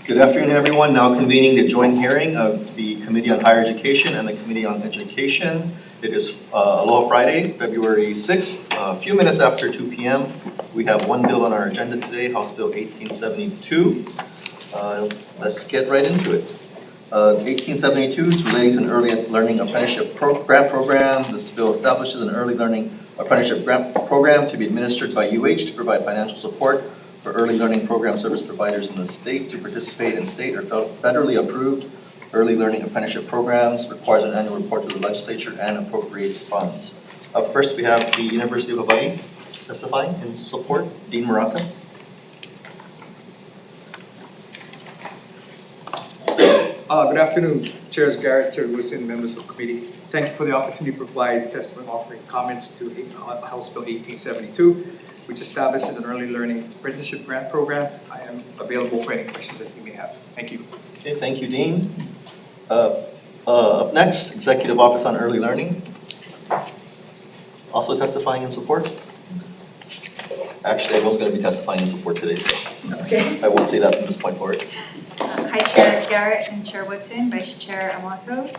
Good afternoon, everyone. Now convening the joint hearing of the Committee on Higher Education and the Committee on Education. It is Aloha Friday, February 6th. A few minutes after 2 p.m. We have one bill on our agenda today, House Bill 1872. Let's get right into it. 1872 is relating to an early learning apprenticeship grant program. This bill establishes an early learning apprenticeship grant program to be administered by UH to provide financial support for early learning program service providers in the state to participate in state or federally approved early learning apprenticeship programs, requires an annual report to the legislature, and appropriates funds. Up first, we have the University of Hawaii testifying in support. Dean Murata. Good afternoon, Chairs Garrett, Chair Wilson, members of the committee. Thank you for the opportunity to provide testimony offering comments to House Bill 1872, which establishes an early learning apprenticeship grant program. I am available for any questions that you may have. Thank you. Okay, thank you, Dean. Up next, Executive Office on Early Learning. Also testifying in support. Actually, everyone's going to be testifying in support today, so okay. I won't say that from this point forward. Hi, Chair Garrett and Chair Woodson, Vice Chair Amato.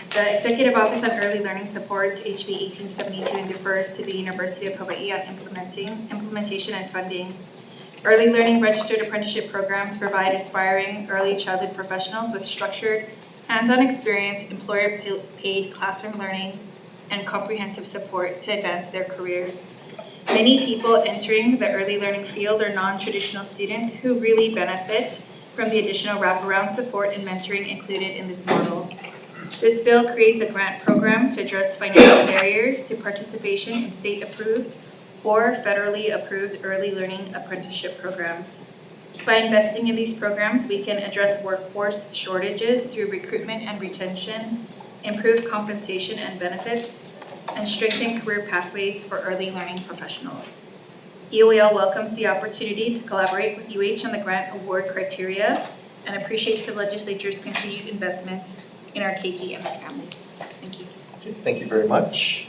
The Executive Office on Early Learning supports HB 1872 and defers to the University of Hawaii on implementation and funding. Early Learning registered apprenticeship programs provide aspiring early childhood professionals with structured, hands-on experience, employer-paid classroom learning, and comprehensive support to advance their careers. Many people entering the early learning field are non-traditional students who really benefit from the additional wraparound support and mentoring included in this model. This bill creates a grant program to address financial barriers to participation in state-approved or federally approved early learning apprenticeship programs. By investing in these programs, we can address workforce shortages through recruitment and retention, improve compensation and benefits, and strengthen career pathways for early learning professionals. EOAL welcomes the opportunity to collaborate with UH on the grant award criteria and appreciates the legislature's continued investment in our Keiki and their families. Thank you. Okay, thank you very much.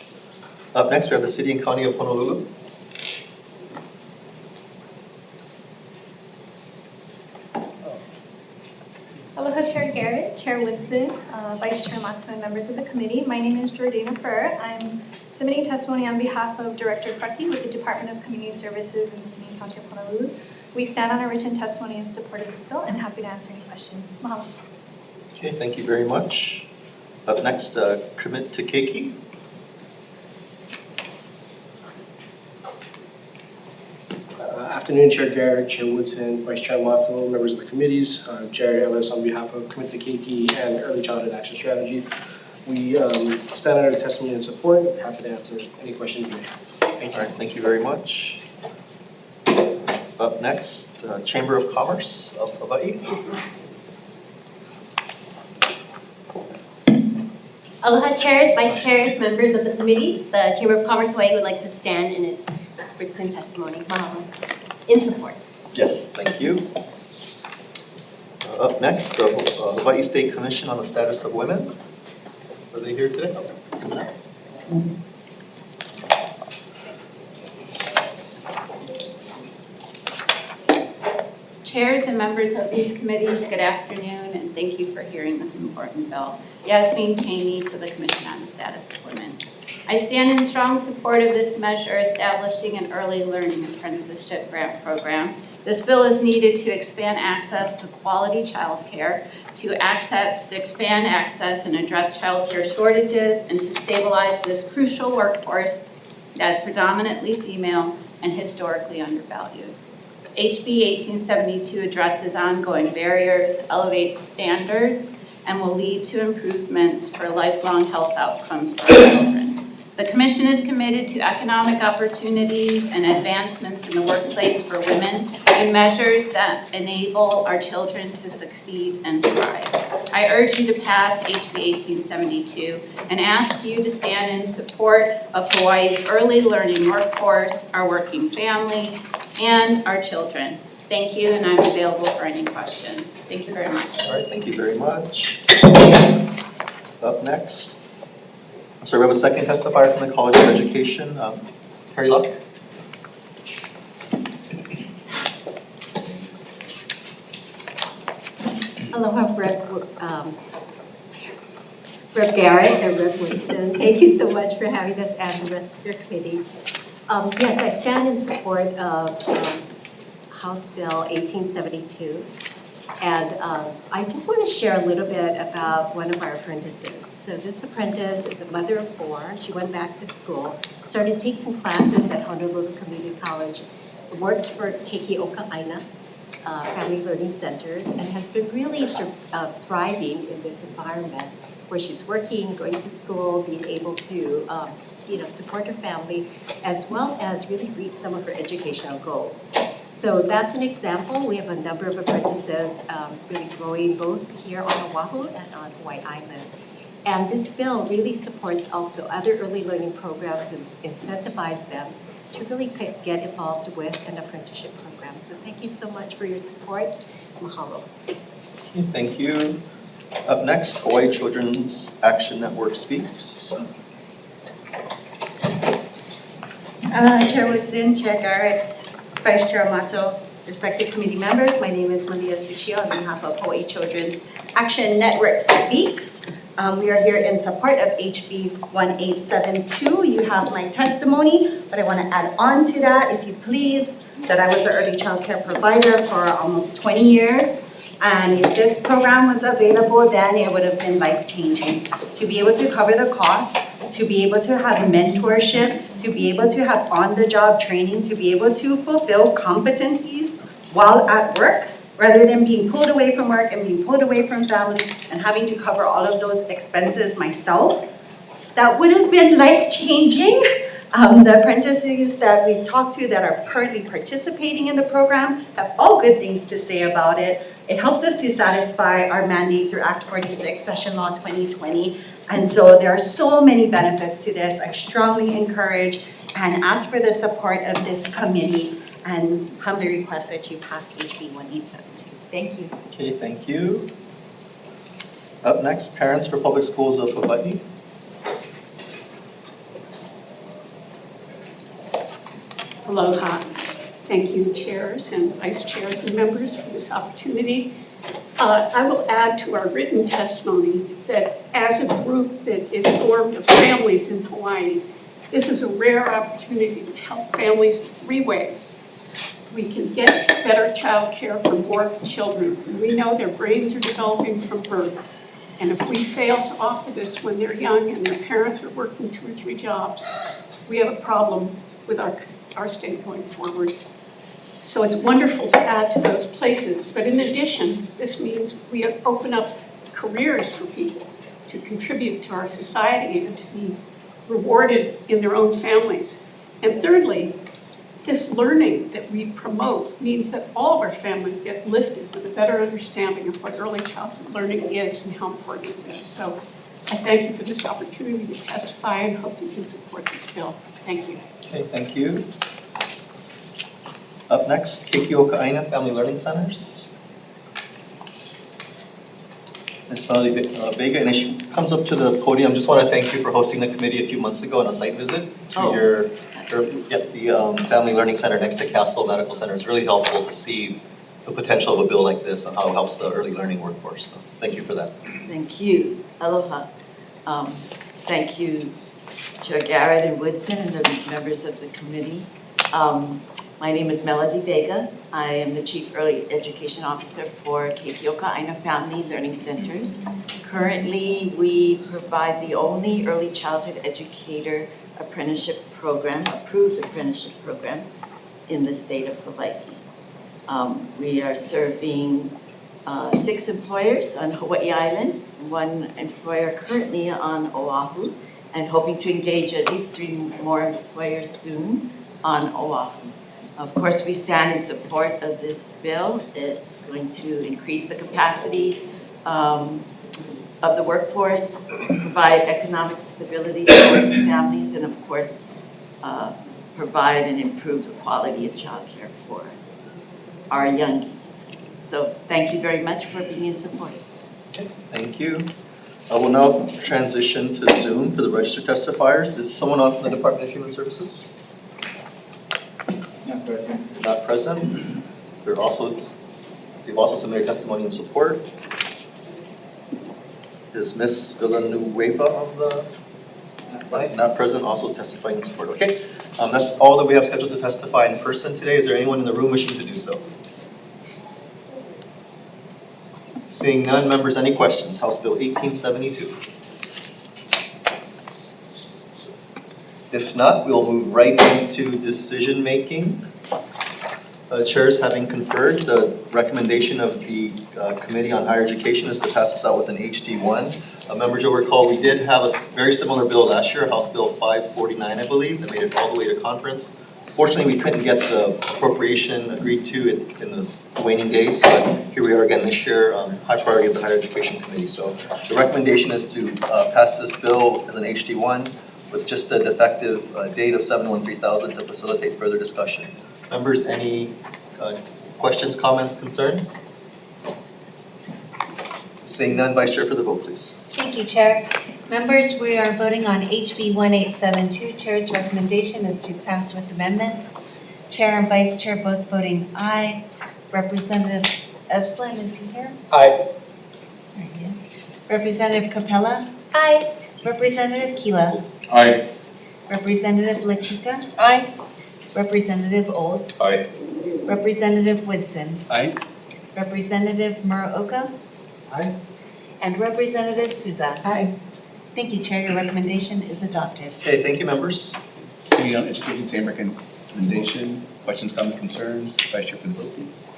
Up next, we have the City and County of Honolulu. Aloha, Chair Garrett, Chair Woodson, Vice Chair Matsu, and members of the committee. My name is Jordana Furr. I'm submitting testimony on behalf of Director Kraki with the Department of Community Services in the City and County of Honolulu. We stand on our written testimony in support of this bill and happy to answer any questions. Mahalo. Okay, thank you very much. Up next, commit to Keiki. Afternoon, Chair Garrett, Chair Woodson, Vice Chair Matsu, members of the committees, Jared Ellis on behalf of Commit to Keiki and Early Childhood Action Strategy. We stand on our testimony in support. Happy to answer any questions you may have. Thank you. All right, thank you very much. Up next, Chamber of Commerce of Hawaii. Aloha, chairs, vice chairs, members of the committee. The Chamber of Commerce Hawaii would like to stand in its written testimony. Mahalo. In support. Yes, thank you. Up next, the Hawaii State Commission on the Status of Women. Are they here today? Chairs and members of these committees, good afternoon, and thank you for hearing this important bill. Yasmin Cheney for the Commission on the Status of Women. I stand in strong support of this measure establishing an early learning apprenticeship grant program. This bill is needed to expand access to quality childcare, to expand access and address childcare shortages, and to stabilize this crucial workforce that is predominantly female and historically undervalued. HB 1872 addresses ongoing barriers, elevates standards, and will lead to improvements for lifelong health outcomes for our children. The Commission is committed to economic opportunities and advancements in the workplace for women and measures that enable our children to succeed and thrive. I urge you to pass HB 1872 and ask you to stand in support of Hawaii's early learning workforce, our working families, and our children. Thank you, and I'm available for any questions. Thank you very much. All right, thank you very much. Up next, I'm sorry, we have a second testifier from the College of Education, Harry Luck. Aloha, Rep. Garrett and Rep. Woodson. Thank you so much for having us and the rest of your committee. Yes, I stand in support of House Bill 1872. And I just want to share a little bit about one of our apprentices. So this apprentice is a mother of 4. She went back to school, started taking classes at Honolulu Community College, works for Keikioka Aina Family Learning Centers, and has been really thriving in this environment where she's working, going to school, being able to support her family, as well as really reach some of her educational goals. So that's an example. We have a number of apprentices really growing both here on Oahu and on Hawai'i Island. And this bill really supports also other early learning programs and incentivizes them to really get involved with an apprenticeship program. So thank you so much for your support. Mahalo. Okay, thank you. Up next, Hawaii Children's Action Network speaks. Chair Woodson, Chair Garrett, Vice Chair Amato, respected committee members, my name is Malia Suchio on behalf of Hawaii Children's Action Network Speaks. We are here in support of HB 1872. You have my testimony, but I want to add on to that, if you please, that I was an early child care provider for almost 20 years. And if this program was available then, it would have been life-changing. To be able to cover the costs, to be able to have mentorship, to be able to have on-the-job training, to be able to fulfill competencies while at work, rather than being pulled away from work and being pulled away from family and having to cover all of those expenses myself. That would have been life-changing. The apprentices that we've talked to that are currently participating in the program have all good things to say about it. It helps us to satisfy our mandate through Act 46, Session Law 2020. And so there are so many benefits to this. I strongly encourage and ask for the support of this committee and humbly request that you pass HB 1872. Thank you. Okay, thank you. Up next, Parents for Public Schools of Hawai'i. Aloha. Thank you, chairs and vice chairs and members for this opportunity. I will add to our written testimony that as a group that is formed of families in Hawaii, this is a rare opportunity to help families 3 ways. We can get better child care for more children. We know their brains are developing from birth. And if we fail to offer this when they're young and their parents are working 2 or 3 jobs, we have a problem with our state going forward. So it's wonderful to add to those places. But in addition, this means we open up careers for people to contribute to our society and to be rewarded in their own families. And thirdly, this learning that we promote means that all of our families get lifted with a better understanding of what early childhood learning is and how important it is. So I thank you for this opportunity to testify and hope you can support this bill. Thank you. Okay, thank you. Up next, Keikioka Aina Family Learning Centers. Ms. Melody Vega, and as she comes up to the podium, just want to thank you for hosting the committee a few months ago on a site visit to the Family Learning Center next to Castle Medical Center. It's really helpful to see the potential of a bill like this and how it helps the early learning workforce. So thank you for that. Thank you. Aloha. Thank you, Chair Garrett and Woodson and the members of the committee. My name is Melody Vega. I am the Chief Early Education Officer for Keikioka Aina Family Learning Centers. Currently, we provide the only early childhood educator apprenticeship program, approved apprenticeship program in the state of Hawaii. We are serving 6 employers on Hawai'i Island, 1 employer currently on Oahu, and hoping to engage at least 3 more employers soon on Oahu. Of course, we stand in support of this bill. It's going to increase the capacity of the workforce, provide economic stability for working families, and of course, provide and improve the quality of child care for our youngies. So thank you very much for being in support. Okay, thank you. I will now transition to Zoom for the registered testifiers. Is someone on from the Department of Human Services? Not present. Not present. We're also They've also submitted testimony in support. Is Ms. Villanueva on the line? Not present, also testifying in support. Okay, that's all that we have scheduled to testify in person today. Is there anyone in the room wishing to do so? Seeing none, members, any questions? House Bill 1872. If not, we'll move right into decision making. Chairs having conferred, the recommendation of the Committee on Higher Education is to pass this out with an HD1. Members, you'll recall we did have a very similar bill last year, House Bill 549, I believe, that made it all the way to conference. Fortunately, we couldn't get the appropriation agreed to in the waning days, but here we are again this year, high priority of the Higher Education Committee. So the recommendation is to pass this bill as an HD1 with just a defective date of 7/1/3000 to facilitate further discussion. Members, any questions, comments, concerns? Seeing none, Vice Chair for the vote, please. Thank you, Chair. Members, we are voting on HB 1872. Chair's recommendation is to pass with amendments. Chair and Vice Chair both voting aye. Representative Epsilon, is he here? Aye. There he is. Representative Capella? Aye. Representative Kila? Aye. Representative Lachita? Aye. Representative Olds? Aye. Representative Woodson? Aye. Representative Muraoka? Aye. And Representative Souza? Aye. Thank you, Chair. Your recommendation is adopted. Okay, thank you, members. Committee on Education, same recommendation. Questions, comments, concerns? Vice Chair for the vote, please.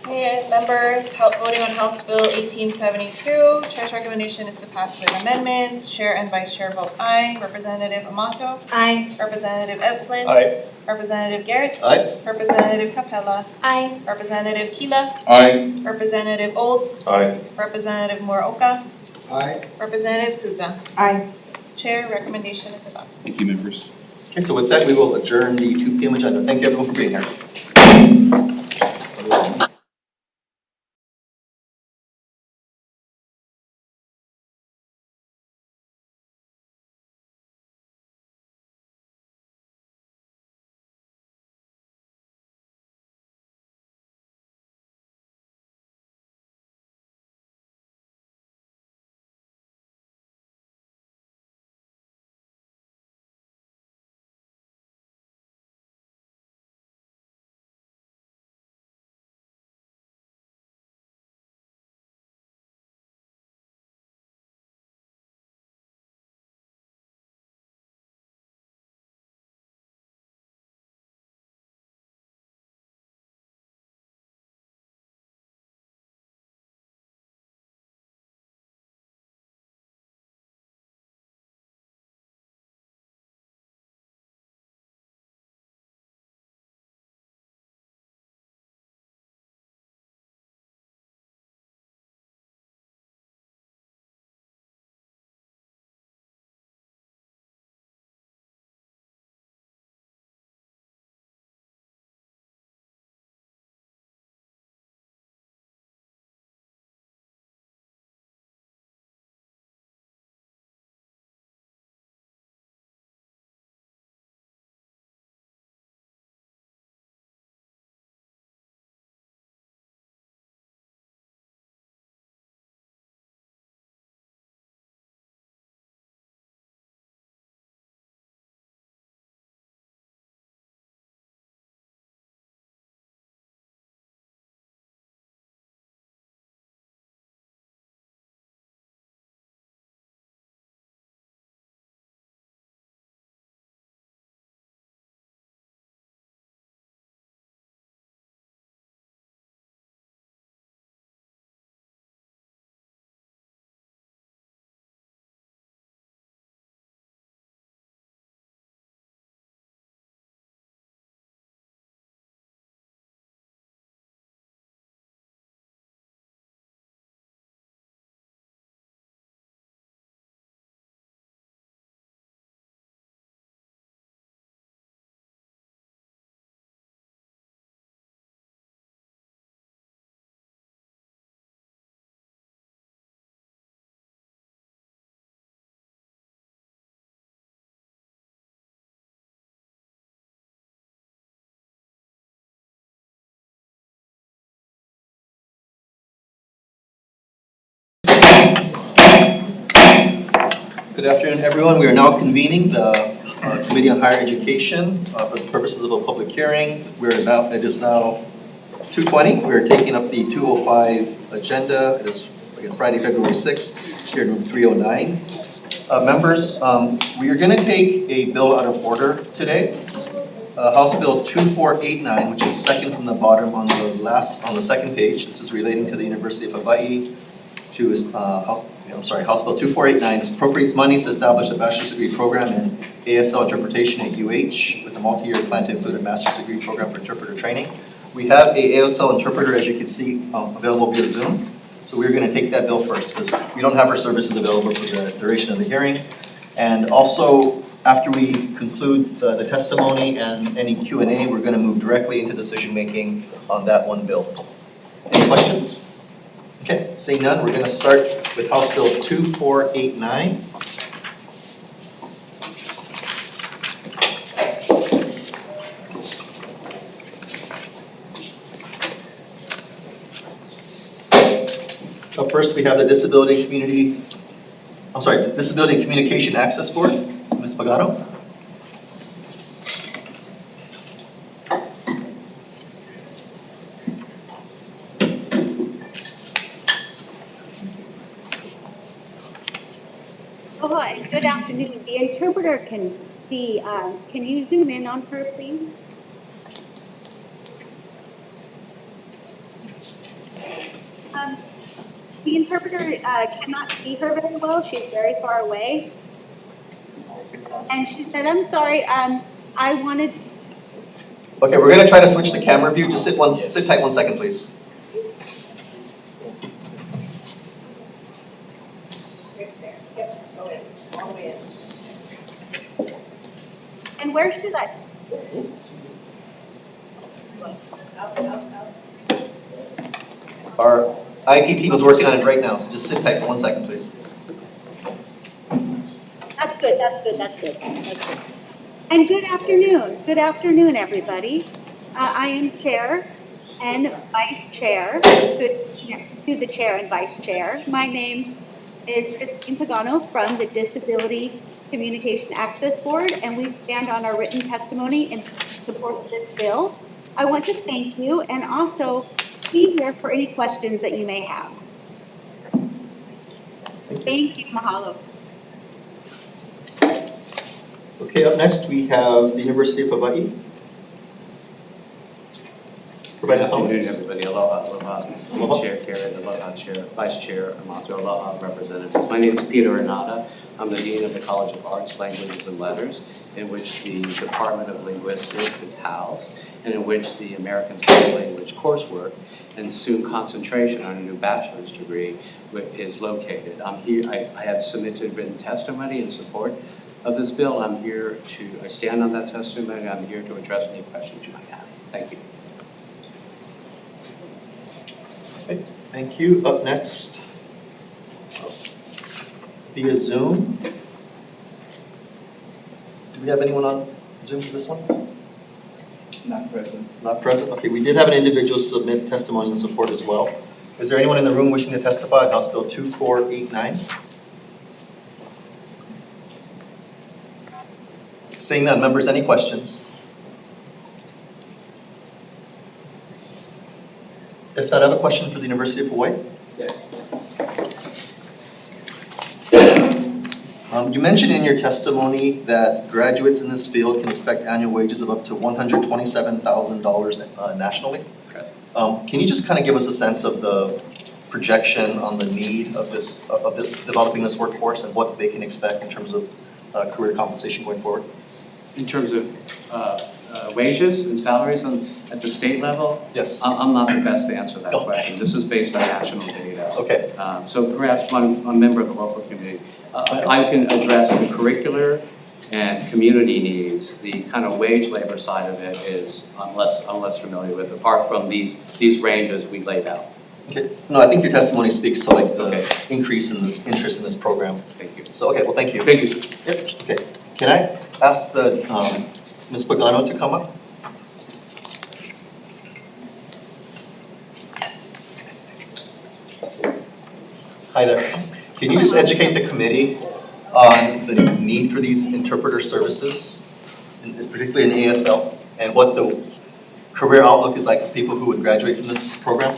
Okay, members, voting on House Bill 1872. Chair's recommendation is to pass with amendments. Chair and Vice Chair vote aye. Representative Amato. Aye. Representative Epsilon. Aye. Representative Garrett. Aye. Representative Capella. Aye. Representative Kila. Aye. Representative Olds. Aye. Representative Muraoka. Aye. Representative Souza. Aye. Chair, recommendation is adopted. Thank you, members. Okay, so with that, we will adjourn the 2 p.m. agenda. Thank you everyone for being here. Good afternoon, everyone. We are now convening the Committee on Higher Education for the purposes of a public hearing. It is now 2:20. We are taking up the 2:05 agenda. It is again Friday, February 6th, here in room 309. Members, we are going to take a bill out of order today. House Bill 2489, which is second from the bottom on the second page. This is relating to the University of Hawai'i. House Bill 2489 appropriates monies to establish a bachelor's degree program in ASL interpretation at UH with a multi-year plan to include a master's degree program for interpreter training. We have a ASL interpreter, as you can see, available via Zoom. So we're going to take that bill first because we don't have our services available for the duration of the hearing. And also, after we conclude the testimony and any Q&A, we're going to move directly into decision making on that one bill. Any questions? Okay, seeing none, we're going to start with House Bill 2489. Up first, we have the Disability and Communication Access Board. Ms. Pagano. Oh, hi, good afternoon. The interpreter can see. Can you zoom in on her, please? The interpreter cannot see her very well. She's very far away. And she said, I'm sorry, I wanted... Okay, we're going to try to switch the camera view. Just sit tight 1 second, please. And where should I? Our IT team is working on it right now, so just sit tight for 1 second, please. That's good, that's good, that's good, that's good. And good afternoon, everybody. I am Chair and Vice Chair, to the Chair and Vice Chair. My name is Christine Pagano from the Disability Communication Access Board, and we stand on our written testimony in support of this bill. I want to thank you and also be here for any questions that you may have. Thank you, mahalo. Okay, up next we have the University of Hawai'i. Good afternoon, everybody. Aloha, aloha. Chair Garrett, aloha, Vice Chair Amato, aloha, representatives. My name is Peter Renata. I'm the Dean of the College of Arts, Languages, and Letters, in which the Department of Linguistics is housed, and in which the American Sign Language coursework and soon concentration on a new bachelor's degree is located. I'm here. I have submitted written testimony in support of this bill. I stand on that testimony. I'm here to address any questions you might have. Thank you. Okay, thank you. Up next, via Zoom. Do we have anyone on Zoom for this one? Not present. Not present? Okay, we did have an individual submit testimony in support as well. Is there anyone in the room wishing to testify on House Bill 2489? Seeing none, members, any questions? If not, I have a question for the University of Hawaii. Yes. You mentioned in your testimony that graduates in this field can expect annual wages of up to $127,000 nationally. Correct. Can you just kind of give us a sense of the projection on the need of developing this workforce and what they can expect in terms of career compensation going forward? In terms of wages and salaries at the state level? Yes. I'm not the best to answer that question. This is based on national data. Okay. So perhaps one member of the local community. I can address the curricular and community needs. The kind of wage labor side of it is I'm less familiar with, apart from these ranges we laid out. Okay. No, I think your testimony speaks to like the increase in the interest in this program. Thank you. So, okay, well, thank you. Thank you. Yep. Okay. Can I ask the Ms. Pagano to come up? Hi there. Can you just educate the committee on the need for these interpreter services, particularly in ASL, and what the career outlook is like for people who would graduate from this program?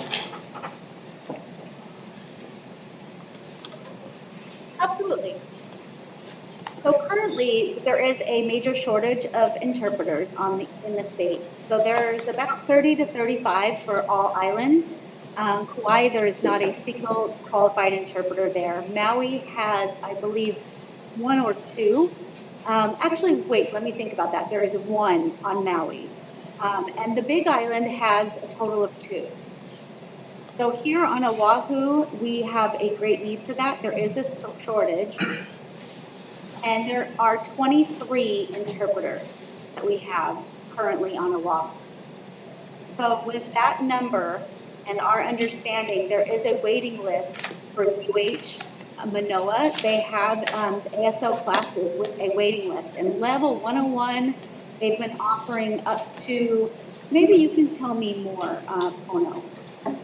Absolutely. So currently, there is a major shortage of interpreters in the state. So there's about 30 to 35 for all islands. Kauai, there is not a single qualified interpreter there. Maui has, I believe, one or two. Actually, wait, let me think about that. There is one on Maui. And the Big Island has a total of 2. So here on Oahu, we have a great need for that. There is a shortage. And there are 23 interpreters that we have currently on Oahu. So with that number and our understanding, there is a waiting list for UH Manoa. They have ASL classes with a waiting list. And level 101, they've been offering up to, maybe you can tell me more, Pono.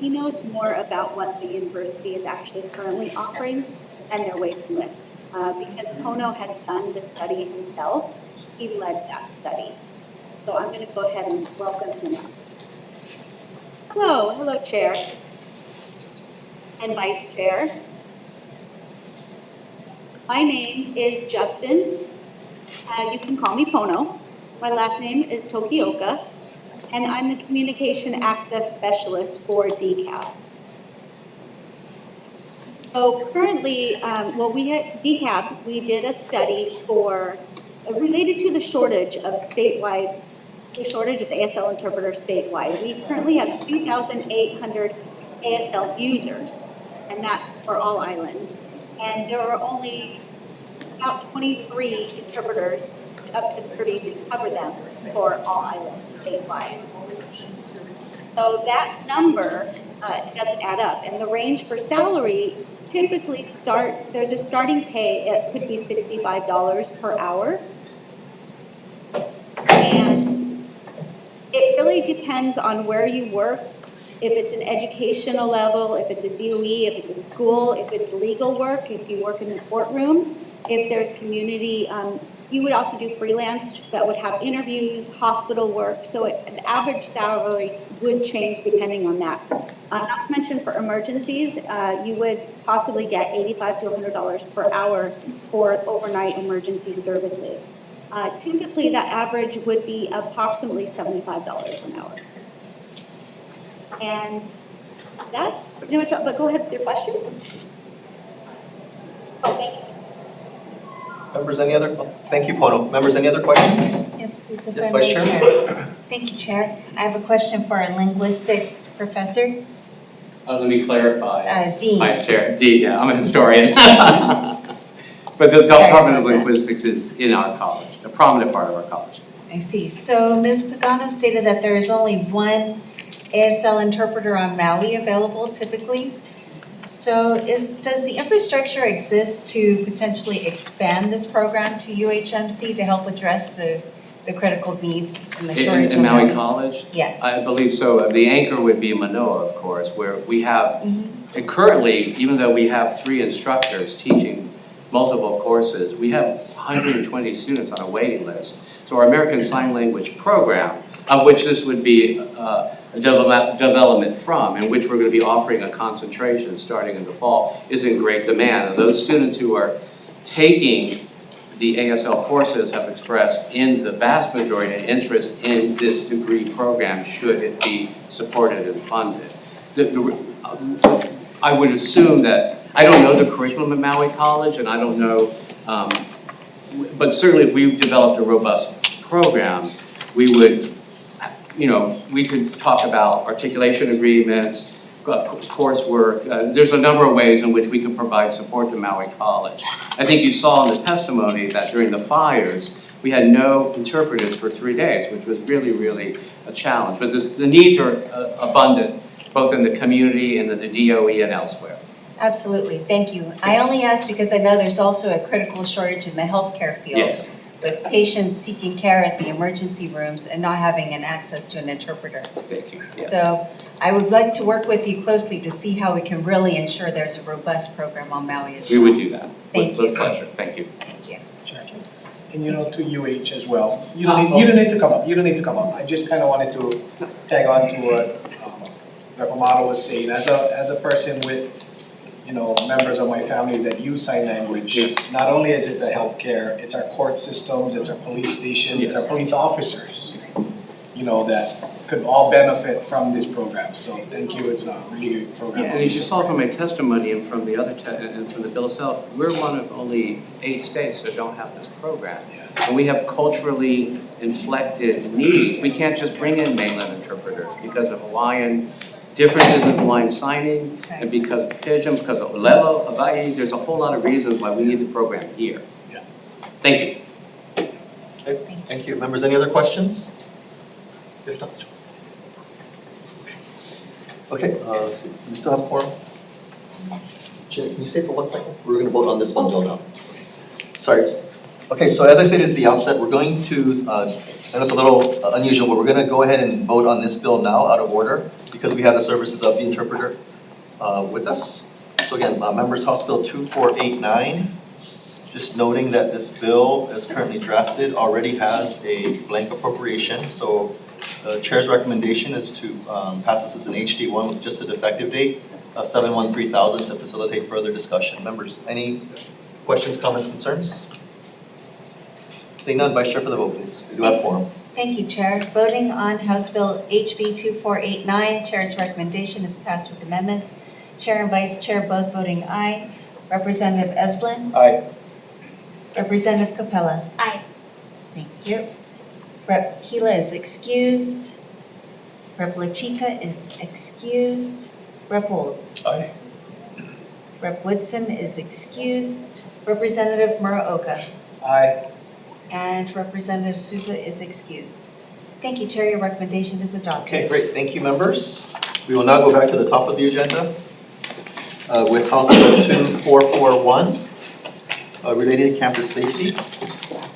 He knows more about what the university is actually currently offering and their waiting list. Because Pono had done the study himself, he led that study. So I'm going to go ahead and welcome him up. Hello, Chair and Vice Chair. My name is Justin. You can call me Pono. My last name is Tokioka, and I'm the Communication Access Specialist for DCAP. So currently, we at DCAP, we did a study for, related to the shortage of statewide, the shortage of ASL interpreters statewide. We currently have 2,800 ASL users, and that's for all islands. And there are only about 23 interpreters, up to 30 to cover them for all islands statewide. So that number doesn't add up. And the range for salary typically there's a starting pay, it could be $65 per hour. And it really depends on where you work. If it's an educational level, if it's a DOE, if it's a school, if it's legal work, if you work in the courtroom, if there's community, you would also do freelance that would have interviews, hospital work. So an average salary would change depending on that. Not to mention for emergencies, you would possibly get $85 to $100 per hour for overnight emergency services. Typically, that average would be approximately $75 an hour. And that's pretty much, but go ahead with your questions. Oh, thank you. Members, any other? Thank you, Pono. Members, any other questions? Yes, please, if Yes, I Vice may, Chair. Chair. Thank you, Chair. I have a question for our linguistics professor. Let me clarify. Dean. Vice Chair, Dean, yeah, I'm a historian. But the Sorry Department of about that. Linguistics is in our college, a prominent part of our college. I see. So Ms. Pagano stated that there is only one ASL interpreter on Maui available typically. So does the infrastructure exist to potentially expand this program to UHMC to help address the critical need and the shortage In of Maui College? Yes. I believe so. The anchor would be Manoa, of course, where we have, and currently, even though we have 3 instructors teaching multiple courses, we have 120 students on a waiting list. So our American Sign Language program, of which this would be a development from, in which we're going to be offering a concentration starting in the fall, is in great demand. And those students who are taking the ASL courses have expressed in the vast majority an interest in this degree program should it be supported and funded. I would assume that, I don't know the curriculum at Maui College, and I don't know, but certainly if we developed a robust program, we would, we could talk about articulation agreements, coursework. There's a number of ways in which we can provide support to Maui College. I think you saw in the testimony that during the fires, we had no interpreters for 3 days, which was really, really a challenge. But the needs are abundant, both in the community and in the DOE and elsewhere. Absolutely, thank you. I only ask because I know there's also a critical shortage in the healthcare field. Yes. With patients seeking care at the emergency rooms and not having an access to an interpreter. Thank you. Yes. So I would like to work with you closely to see how we can really ensure there's a robust program on Maui as We well. would do that. Thank With you. pleasure. Thank you. Thank you. Jackie. And to UH as well. You don't need to come up. You don't need to come up. I just kind of wanted to tag on to what Rep. Amato was saying. As a person with, members of my family that use sign language, not only is it the healthcare, it's our court systems, it's our police stations, it's our police officers, that could all benefit from this program. So thank you. It's a really good program. And as you saw from my testimony and from the other and from the bill itself, we're one of only 8 states that don't have this program. And we have culturally inflected needs. We can't just bring in mainland interpreters because of Hawaiian differences in Hawaiian signing, and because of Pidgin, because of Olelo, Hawaii. There's a whole lot of reasons why we need the program here. Yeah. Thank you. Okay, thank you. Members, any other questions? If not, okay, let's see. We still have quorum? Jen, can you stay for 1 second? We're going to vote on this one bill now. Sorry. Okay, so as I stated at the outset, we're going to, and it's a little unusual, but we're going to go ahead and vote on this bill now out of order because we have the services of the interpreter with us. So again, members, House Bill 2489, just noting that this bill as currently drafted already has a blank appropriation. So the chair's recommendation is to pass this as an HD1 with just an effective date of 7/1/3000 to facilitate further discussion. Members, any questions, comments, concerns? Seeing none, Vice Chair for the vote, please. We do have quorum. Thank you, Chair. Voting on House Bill HB 2489, Chair's recommendation is passed with amendments. Chair and Vice Chair both voting aye. Representative Evslin? Aye. Representative Capella? Aye. Thank you. Rep. Keela is excused. Rep. LaChica is excused. Rep. Olds? Aye. Rep. Woodson is excused. Representative Muraoka? Aye. And Representative Souza is excused. Thank you, Chair. Your recommendation is adopted. Okay, great. Thank you, members. We will now go back to the top of the agenda with House Bill 2441, related to campus safety.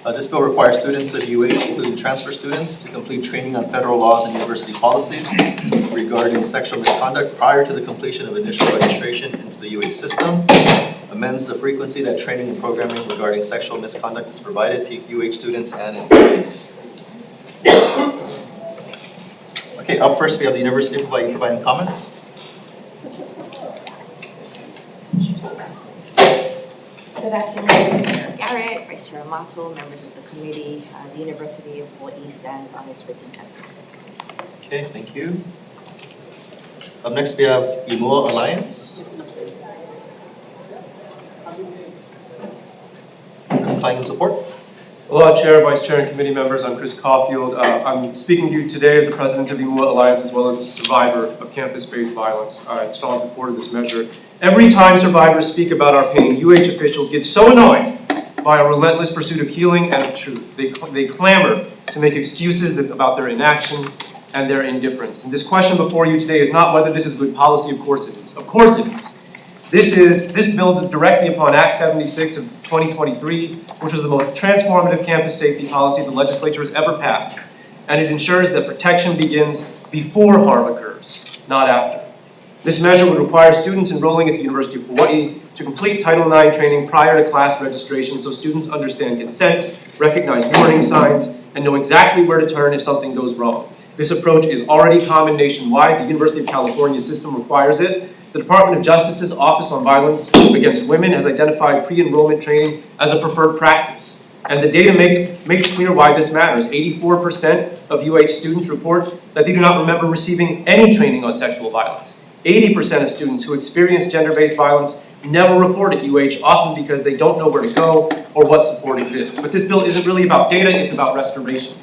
This bill requires students at UH, including transfer students, to complete training on federal laws and university policies regarding sexual misconduct prior to the completion of initial registration into the UH system. Amends the frequency that training and programming regarding sexual misconduct is provided to UH students and employees. Okay, up first we have the University of Hawaii providing comments. Good afternoon, Chair Garrett, Vice Chair Amato, members of the committee. The University of Hawaii stands on its written testimony. Okay, thank you. Up next we have Imua Alliance. Testifying in support. Aloha, Chair, Vice Chair, and committee members. I'm Chris Caulfield. I'm speaking to you today as the president of the Imua Alliance, as well as a survivor of campus-based violence. In strong support of this measure. Every time survivors speak about our pain, UH officials get so annoyed by our relentless pursuit of healing and of truth. They clamor to make excuses about their inaction and their indifference. And this question before you today is not whether this is good policy. Of course it is. Of course it is. This builds directly upon Act 76 of 2023, which was the most transformative campus safety policy the legislature has ever passed. And it ensures that protection begins before harm occurs, not after. This measure would require students enrolling at the University of Hawaii to complete Title IX training prior to class registration so students understand consent, recognize warning signs, and know exactly where to turn if something goes wrong. This approach is already common nationwide. The University of California system requires it. The Department of Justice's Office on Violence Against Women has identified pre-enrollment training as a preferred practice. And the data makes clear why this matters. 84% of UH students report that they do not remember receiving any training on sexual violence. 80% of students who experience gender-based violence never report at UH, often because they don't know where to go or what support exists. But this bill isn't really about data, it's about restoration.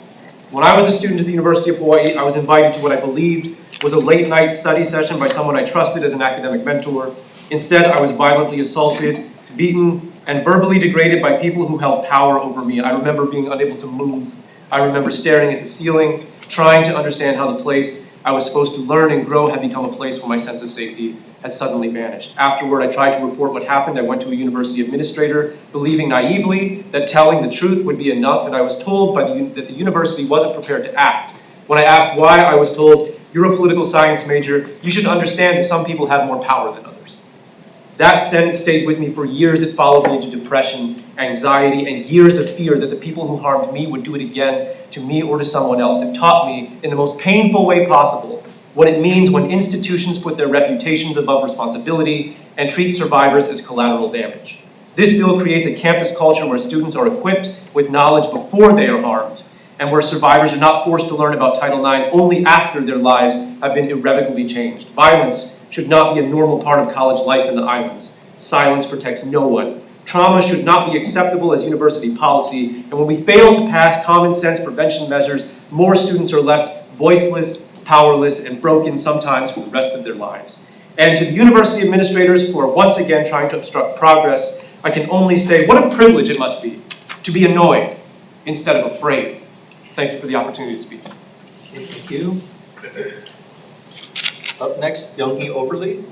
When I was a student at the University of Hawaii, I was invited to what I believed was a late-night study session by someone I trusted as an academic mentor. Instead, I was violently assaulted, beaten, and verbally degraded by people who held power over me. I remember being unable to move. I remember staring at the ceiling, trying to understand how the place I was supposed to learn and grow had become a place where my sense of safety had suddenly vanished. Afterward, I tried to report what happened. I went to a university administrator, believing naively that telling the truth would be enough, and I was told that the university wasn't prepared to act. When I asked why, I was told you're a political science major, you should understand that some people have more power than others. That sentence stayed with me for years. It followed me into depression, anxiety, and years of fear that the people who harmed me would do it again to me or to someone else. It taught me in the most painful way possible what it means when institutions put their reputations above responsibility and treat survivors as collateral damage. This bill creates a campus culture where students are equipped with knowledge before they are harmed, and where survivors are not forced to learn about Title IX only after their lives have been irrevocably changed. Violence should not be a normal part of college life in the islands. Silence protects no one. Trauma should not be acceptable as university policy, and when we fail to pass common sense prevention measures, more students are left voiceless, powerless, and broken sometimes for the rest of their lives. And to the university administrators who are once again trying to obstruct progress, I can only say what a privilege it must be to be annoyed instead of afraid. Thank you for the opportunity to speak. Okay, thank you. Up next, Young-hee Overly.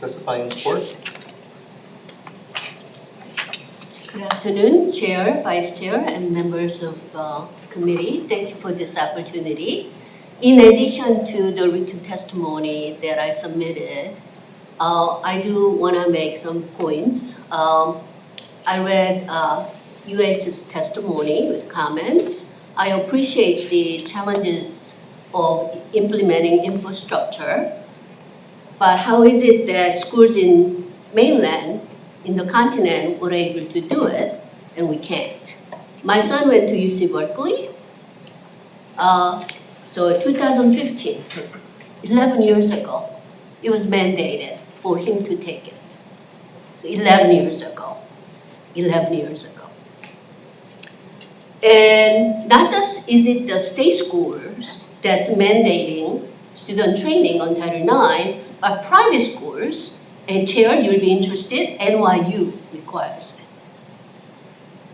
Testifying in support. Good afternoon, Chair, Vice Chair, and members of committee. Thank you for this opportunity. In addition to the written testimony that I submitted, I do want to make some points. I read UH's testimony with comments. I appreciate the challenges of implementing infrastructure, but how is it that schools in mainland, in the continent, were able to do it, and we can't? My son went to UC Berkeley, so 2015, so 11 years ago, it was mandated for him to take it. So 11 years ago. And not just is it the state schools that's mandating student training on Title IX, but private schools, and Chair, you'll be interested, NYU requires it.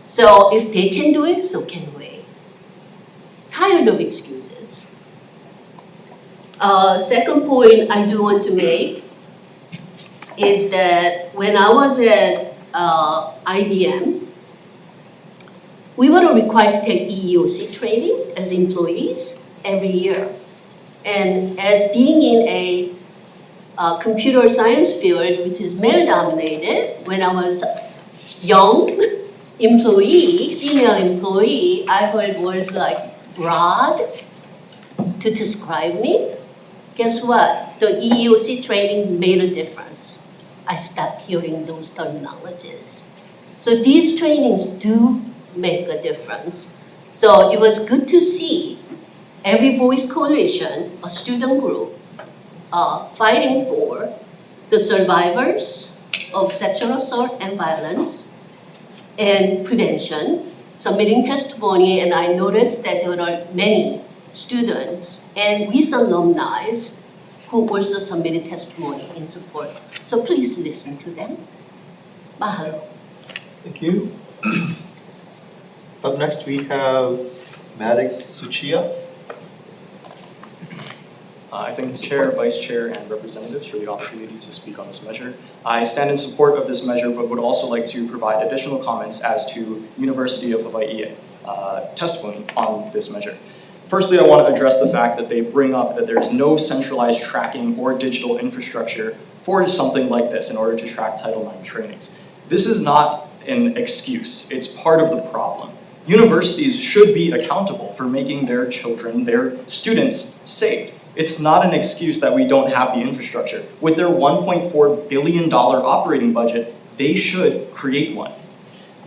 So if they can do it, so can we. Tired of excuses. Second point I do want to make is that when I was at IBM, we were required to take EEOC training as employees every year. And as being in a computer science field, which is male-dominated, when I was young employee, female employee, I heard words like broad to describe me. Guess what? The EEOC training made a difference. I stopped hearing those terminologies. So these trainings do make a difference. So it was good to see Every Voice Coalition, a student group, fighting for the survivors of sexual assault and violence and prevention, submitting testimony, and I noticed that there are many students and recent alumni who also submitted testimony in support. So please listen to them. Mahalo. Thank you. Up next, we have Maddox Tsuchiya. I thank the Chair, Vice Chair, and representatives for the opportunity to speak on this measure. I stand in support of this measure, but would also like to provide additional comments as to University of Hawaii testimony on this measure. Firstly, I want to address the fact that they bring up that there's no centralized tracking or digital infrastructure for something like this in order to track Title IX trainings. This is not an excuse, it's part of the problem. Universities should be accountable for making their children, their students, safe. It's not an excuse that we don't have the infrastructure. With their $1.4 billion operating budget, they should create one.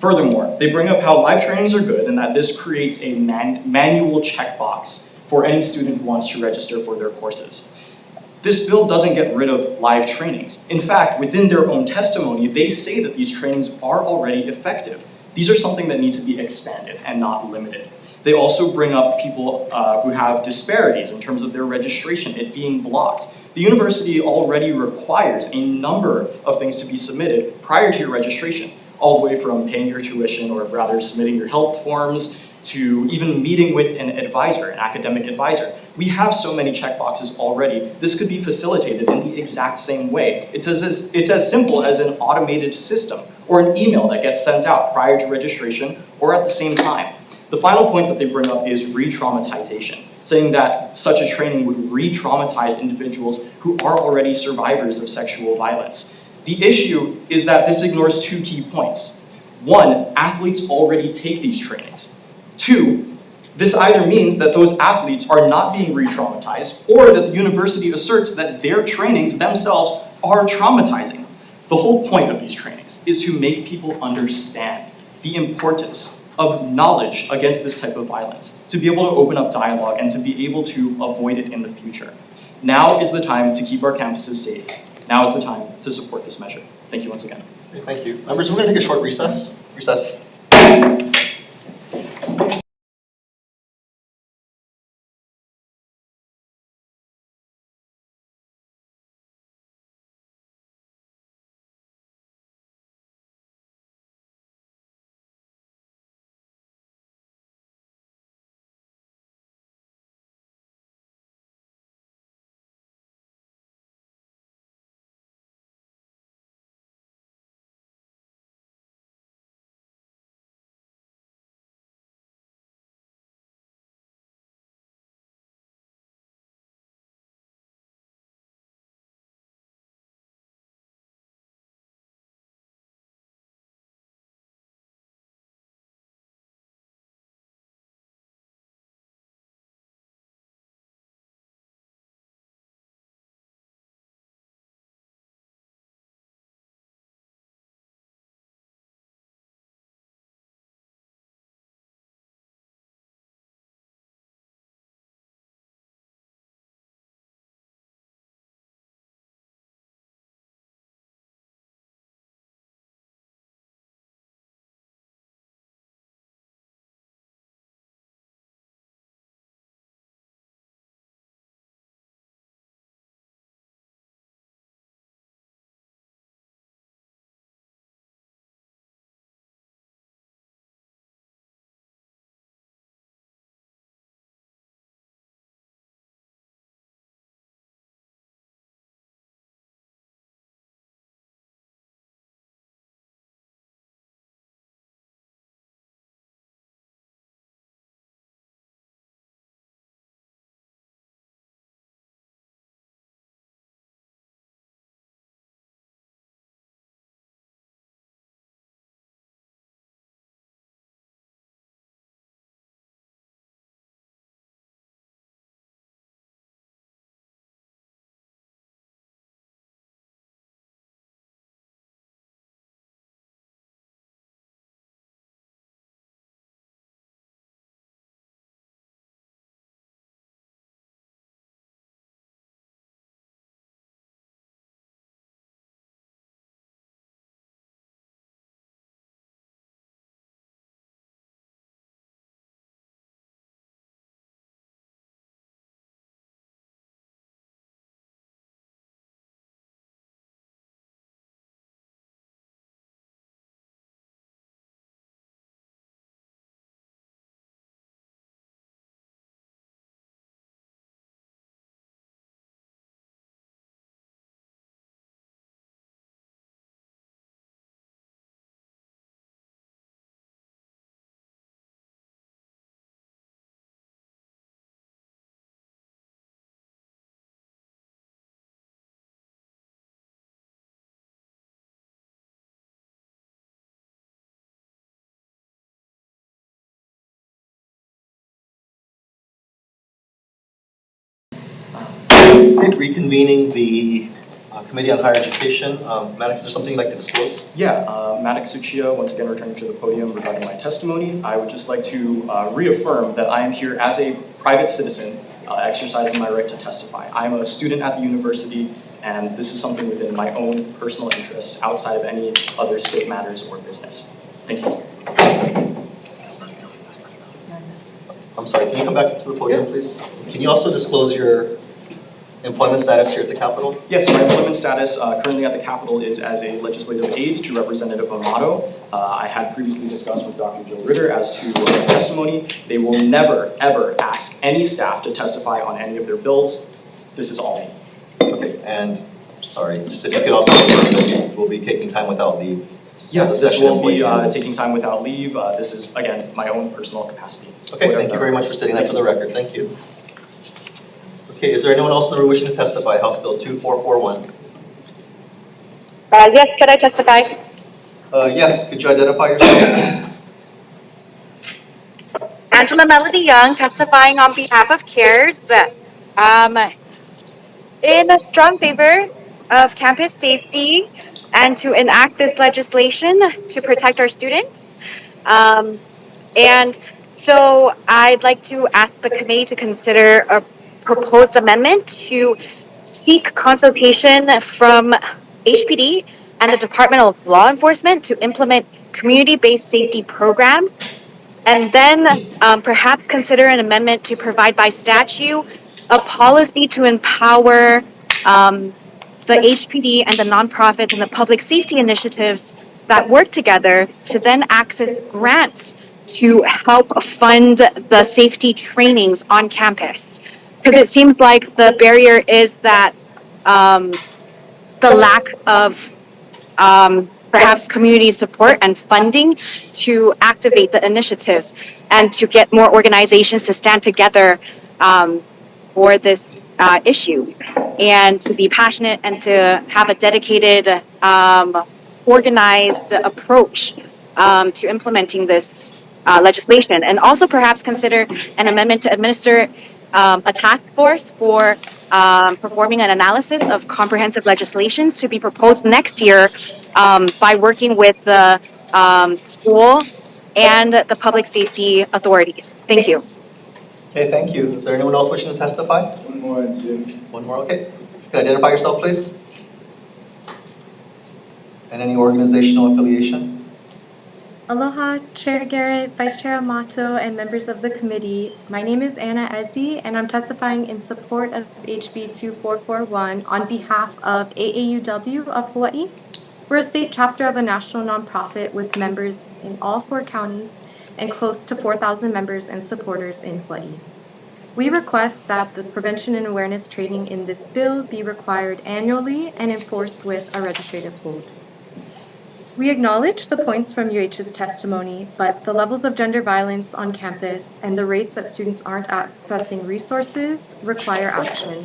Furthermore, they bring up how live trainings are good and that this creates a manual checkbox for any student who wants to register for their courses. This bill doesn't get rid of live trainings. In fact, within their own testimony, they say that these trainings are already effective. These are something that need to be expanded and not limited. They also bring up people who have disparities in terms of their registration, it being blocked. The university already requires a number of things to be submitted prior to your registration, all the way from paying your tuition, or rather submitting your health forms, to even meeting with an advisor, an academic advisor. We have so many checkboxes already. This could be facilitated in the exact same way. It's as simple as an automated system or an email that gets sent out prior to registration or at the same time. The final point that they bring up is re-traumatization, saying that such a training would re-traumatize individuals who are already survivors of sexual violence. The issue is that this ignores two key points. One, athletes already take these trainings. Two, this either means that those athletes are not being re-traumatized, or that the university asserts that their trainings themselves are traumatizing. The whole point of these trainings is to make people understand the importance of knowledge against this type of violence, to be able to open up dialogue and to be able to avoid it in the future. Now is the time to keep our campuses safe. Now is the time to support this measure. Thank you once again. Okay, thank you. Members, we're going to take a short recess. Recess. Okay, reconvening the Committee on Higher Education. Maddox, is there something you'd like to disclose? Yeah, Maddox Tsuchiya, once again returning to the podium regarding my testimony. I would just like to reaffirm that I am here as a private citizen exercising my right to testify. I'm a student at the university, and this is something within my own personal interest outside of any other state matters or business. Thank you. I'm sorry, can you come back to the podium, please? Can you also disclose your employment status here at the Capitol? Yes, my employment status currently at the Capitol is as a legislative aide to Representative Amato. I had previously discussed with Dr. Jill Ritter as to testimony. They will never, ever ask any staff to testify on any of their bills. This is all me. Okay, and sorry, just if you could also confirm that you will be taking time without leave Yeah, As a this session will be employee, yes. taking time without leave. This is, again, my own personal capacity. Okay, thank you very much for stating that for the record. Thank you. Okay, is there anyone else in the room wishing to testify? House Bill 2441. Yes, could I testify? Yes, could you identify yourself, please? Angela Melody Young, testifying on behalf of CARES. In a strong favor of campus safety and to enact this legislation to protect our students. And so I'd like to ask the committee to consider a proposed amendment to seek consultation from HPD and the Department of Law Enforcement to implement community-based safety programs, and then perhaps consider an amendment to provide by statute a policy to empower the HPD and the nonprofits and the public safety initiatives that work together to then access grants to help fund the safety trainings on campus. Because it seems like the barrier is that the lack of perhaps community support and funding to activate the initiatives and to get more organizations to stand together for this issue, and to be passionate and to have a dedicated, organized approach to implementing this legislation. And also perhaps consider an amendment to administer a task force for performing an analysis of comprehensive legislations to be proposed next year by working with the school and the public safety authorities. Thank you. Okay, thank you. Is there anyone else wishing to testify? One more, Jim. One more, okay. If you could identify yourself, please. And any organizational affiliation? Aloha, Chair Garrett, Vice Chair Amato, and members of the committee. My name is Anna Ezzi, and I'm testifying in support of HB 2441 on behalf of AAUW of Hawaii. We're a state chapter of a national nonprofit with members in all 4 counties and close to 4,000 members and supporters in Hawaii. We request that the prevention and awareness training in this bill be required annually and enforced with a registrative hold. We acknowledge the points from UH's testimony, but the levels of gender violence on campus and the rates that students aren't accessing resources require action.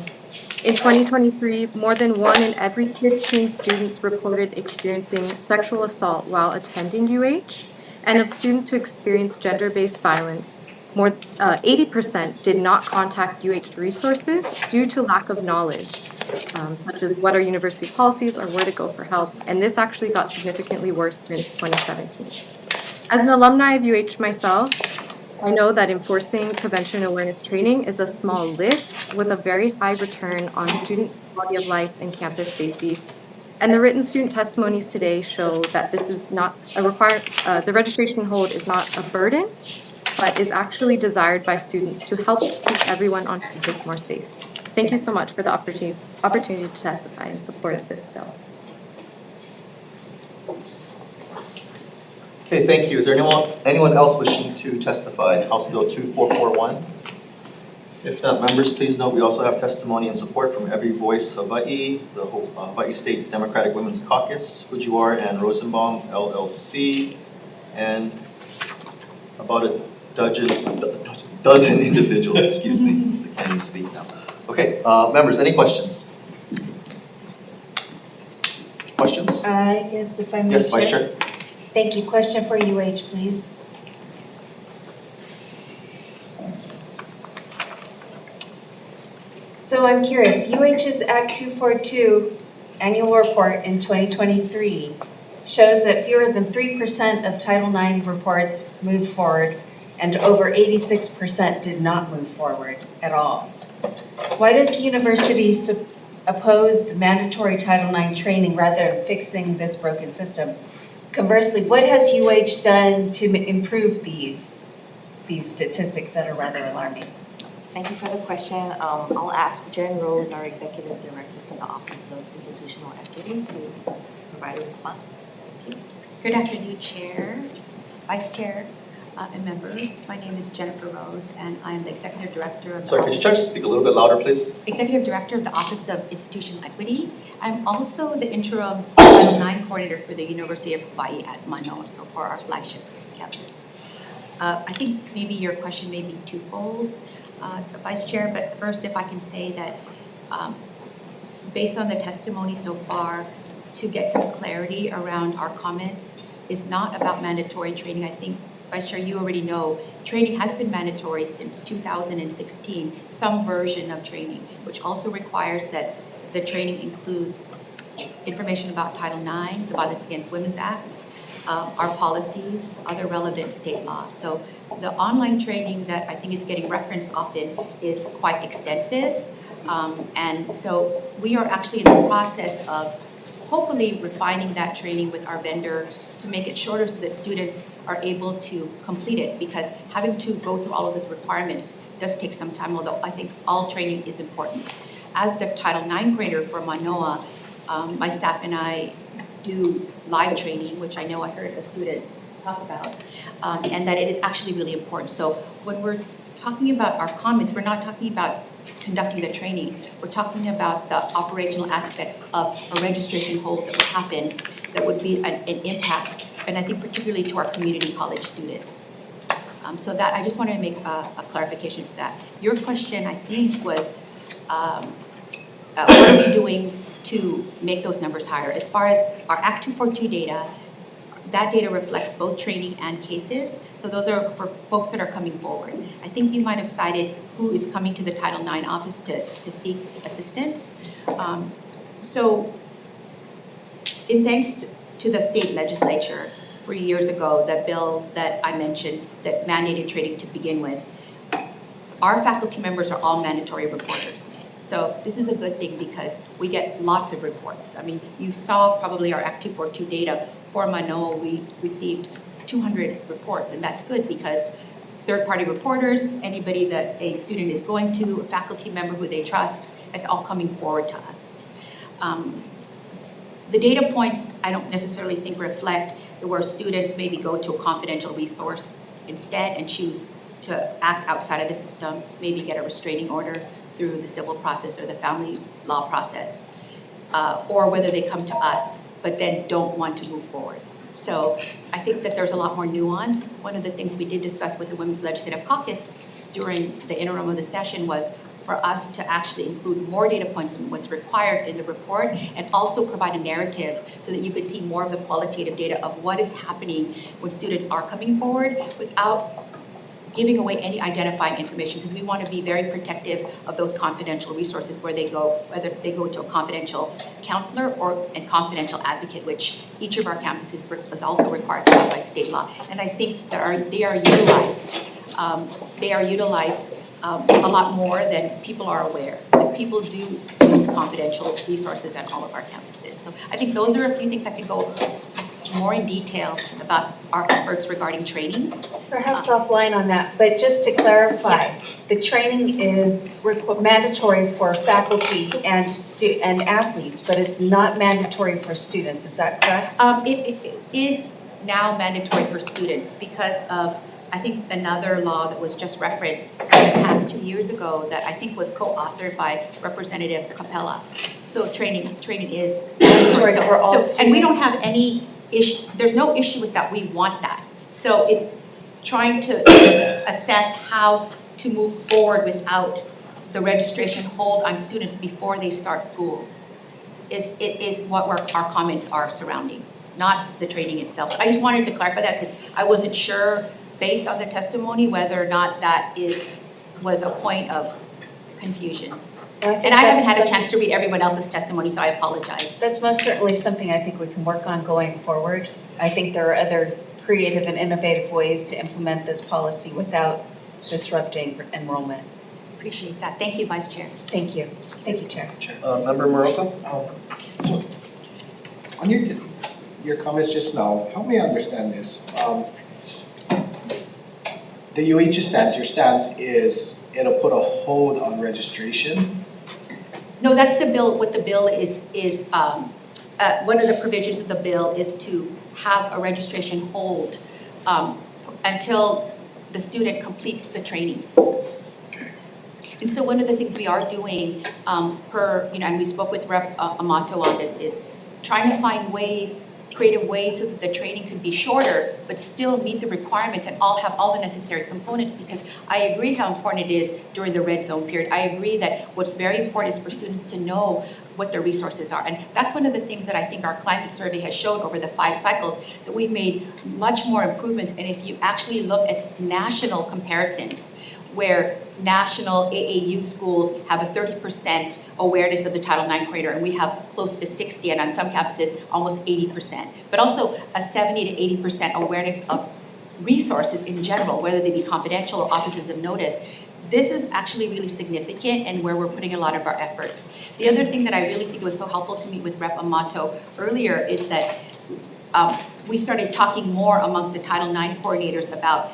In 2023, more than 1 in every 15 students reported experiencing sexual assault while attending UH, and of students who experienced gender-based violence, 80% did not contact UH resources due to lack of knowledge, such as what are university policies or where to go for help, and this actually got significantly worse since 2017. As an alumni of UH myself, I know that enforcing prevention and awareness training is a small lift with a very high return on student quality of life and campus safety. And the written student testimonies today show that this is not a the registration hold is not a burden, but is actually desired by students to help keep everyone on campus more safe. Thank you so much for the opportunity to testify in support of this bill. Okay, thank you. Is there anyone else wishing to testify? House Bill 2441. If not, members, please note we also have testimony and support from Every Voice Hawaii, the Hawaii State Democratic Women's Caucus, Fujiwara and Rosenbaum LLC, and about a dozen individuals, excuse me. I can't even speak now. Okay, members, any questions? Questions? Yes, if I may. Yes, Vice Chair. Thank you. Question for UH, please. So I'm curious, UH's Act 242 annual report in 2023 shows that fewer than 3% of Title IX reports moved forward and over 86% did not move forward at all. Why does universities oppose the mandatory Title IX training rather than fixing this broken system? Conversely, what has UH done to improve these statistics that are rather alarming? Thank you for the question. I'll ask Jen Rose, our Executive Director for the Office of Institutional Equity, to provide a response. Thank you. Good afternoon, Chair, Vice Chair, and members. My name is Jennifer Rose, and I'm the Executive Director of Sorry, could you try to speak a little bit louder, please? Executive Director of the Office of Institutional Equity. I'm also the interim Title IX coordinator for the University of Hawaii at Manoa, so for our flagship campus. I think maybe your question may be twofold, Vice Chair, but first if I can say that based on the testimony so far, to get some clarity around our comments is not about mandatory training. I think, Vice Chair, you already know, training has been mandatory since 2016, some version of training, which also requires that the training include information about Title IX, the Violence Against Women's Act, our policies, other relevant state laws. So the online training that I think is getting referenced often is quite extensive. And so we are actually in the process of hopefully refining that training with our vendor to make it shorter so that students are able to complete it, because having to go through all of those requirements does take some time, although I think all training is important. As the Title IX grader for Manoa, my staff and I do live training, which I know I heard a student talk about, and that it is actually really important. So when we're talking about our comments, we're not talking about conducting the training. We're talking about the operational aspects of a registration hold that would happen that would be an impact, and I think particularly to our community college students. So that I just wanted to make a clarification for that. Your question, I think, was what are we doing to make those numbers higher? As far as our Act 242 data, that data reflects both training and cases. So those are for folks that are coming forward. I think you might have cited who is coming to the Title IX office to seek assistance. So in thanks to the state legislature 3 years ago, that bill that I mentioned that mandated training to begin with, our faculty members are all mandatory reporters. So this is a good thing because we get lots of reports. I mean, you saw probably our Act 242 data for Manoa. We received 200 reports, and that's good because third-party reporters, anybody that a student is going to, a faculty member who they trust, it's all coming forward to us. The data points I don't necessarily think reflect where students maybe go to a confidential resource instead and choose to act outside of the system, maybe get a restraining order through the civil process or the family law process, or whether they come to us but then don't want to move forward. So I think that there's a lot more nuance. One of the things we did discuss with the Women's Legislative Caucus during the interim of the session was for us to actually include more data points than what's required in the report, and also provide a narrative so that you could see more of the qualitative data of what is happening when students are coming forward without giving away any identifying information, because we want to be very protective of those confidential resources where they go, whether they go to a confidential counselor or a confidential advocate, which each of our campuses is also required to have by state law. And I think that they are utilized a lot more than people are aware. And people do use confidential resources at all of our campuses. So I think those are a few things I could go more in detail about our efforts regarding training. Perhaps offline on that, but just to clarify, the training is mandatory for faculty and athletes, but it's not mandatory for students, is that correct? It is now mandatory for students because of, I think, another law that was just referenced passed 2 years ago that I think was co-authored by Representative Capella. So training is mandatory for all students. And we don't have any issue, there's no issue with that, we want that. So it's trying to assess how to move forward without the registration hold on students before they start school. It is what our comments are surrounding, not the training itself. I just wanted to clarify that because I wasn't sure, based on the testimony, whether or not that was a point of confusion. And I haven't had a chance to read everyone else's testimony, so I apologize. That's most certainly something I think we can work on going forward. I think there are other creative and innovative ways to implement this policy without disrupting enrollment. Appreciate that. Thank you, Vice Chair. Thank you. Thank you, Chair. Member Morocco? So, on your comments just now, help me understand this. The UH stance, your stance is it'll put a hold on registration? No, that's the bill. What the bill is one of the provisions of the bill is to have a registration hold until the student completes the training. And so one of the things we are doing and we spoke with Rep. Amato on this, is trying to find ways, creative ways, so that the training could be shorter, but still meet the requirements and have all the necessary components, because I agree how important it is during the red zone period. I agree that what's very important is for students to know what their resources are. And that's one of the things that I think our climate survey has showed over the 5 cycles, that we've made much more improvements. And if you actually look at national comparisons, where national AAU schools have a 30% awareness of the Title IX corridor, and we have close to 60, and on some campuses, almost 80%. But also a 70 to 80% awareness of resources in general, whether they be confidential or offices of notice. This is actually really significant and where we're putting a lot of our efforts. The other thing that I really think was so helpful to meet with Rep. Amato earlier is that we started talking more amongst the Title IX coordinators about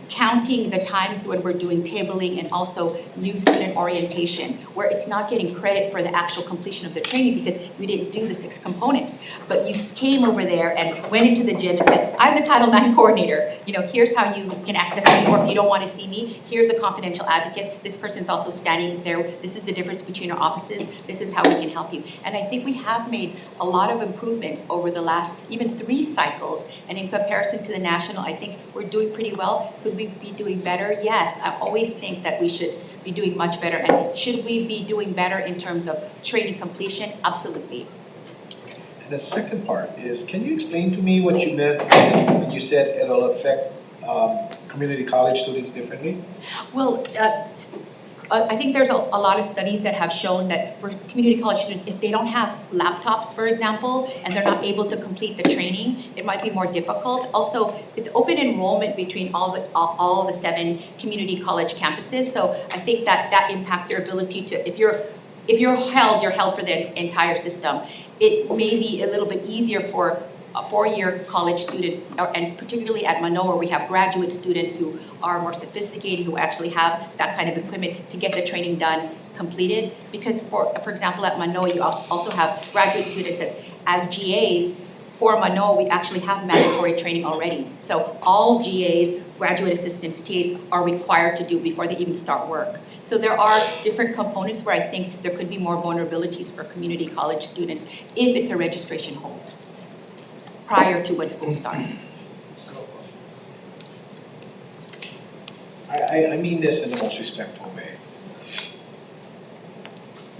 counting the times when we're doing tabling and also new student orientation, where it's not getting credit for the actual completion of the training because we didn't do the 6 components. But you came over there and went into the gym and said, I'm the Title IX coordinator. Here's how you can access me, or if you don't want to see me, here's a confidential advocate. This person's also standing there. This is the difference between our offices. This is how we can help you. And I think we have made a lot of improvements over the last even 3 cycles. And in comparison to the national, I think we're doing pretty well. Could we be doing better? Yes, I always think that we should be doing much better. And should we be doing better in terms of training completion? Absolutely. And the second part is, can you explain to me what you meant when you said it'll affect community college students differently? Well, I think there's a lot of studies that have shown that for community college students, if they don't have laptops, for example, and they're not able to complete the training, it might be more difficult. Also, it's open enrollment between all the 7 community college campuses, so I think that impacts your ability to, if you're held for the entire system. It may be a little bit easier for 4-year college students, and particularly at Manoa, we have graduate students who are more sophisticated, who actually have that kind of equipment to get the training done, completed. Because for example, at Manoa, you also have graduate students that, as GAs, for Manoa, we actually have mandatory training already. So all GAs, graduate assistants, TAs, are required to do before they even start work. So there are different components where I think there could be more vulnerabilities for community college students if it's a registration hold prior to when school starts. I mean this in the most respectful way.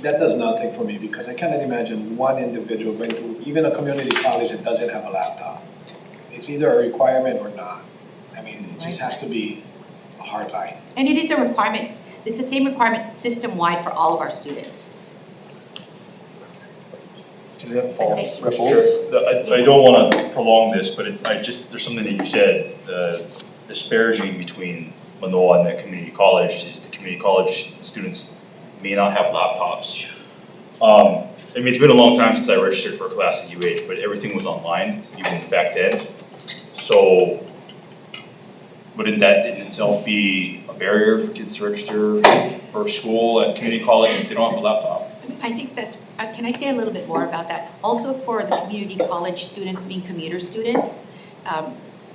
That does nothing for me, because I cannot imagine one individual going to even a community college that doesn't have a laptop. It's either a requirement or not. I mean, it just has to be a hard line. And it is a requirement. It's the same requirement system-wide for all of our students. Can I have false ripples? I don't want to prolong this, but there's something that you said, the disparaging between Manoa and the community college is the community college students may not have laptops. I mean, it's been a long time since I registered for a class at UH, but everything was online, even back then. So wouldn't that in itself be a barrier for kids to register for school at community college if they don't have a laptop? I think that's, can I say a little bit more about that? Also for the community college students being commuter students,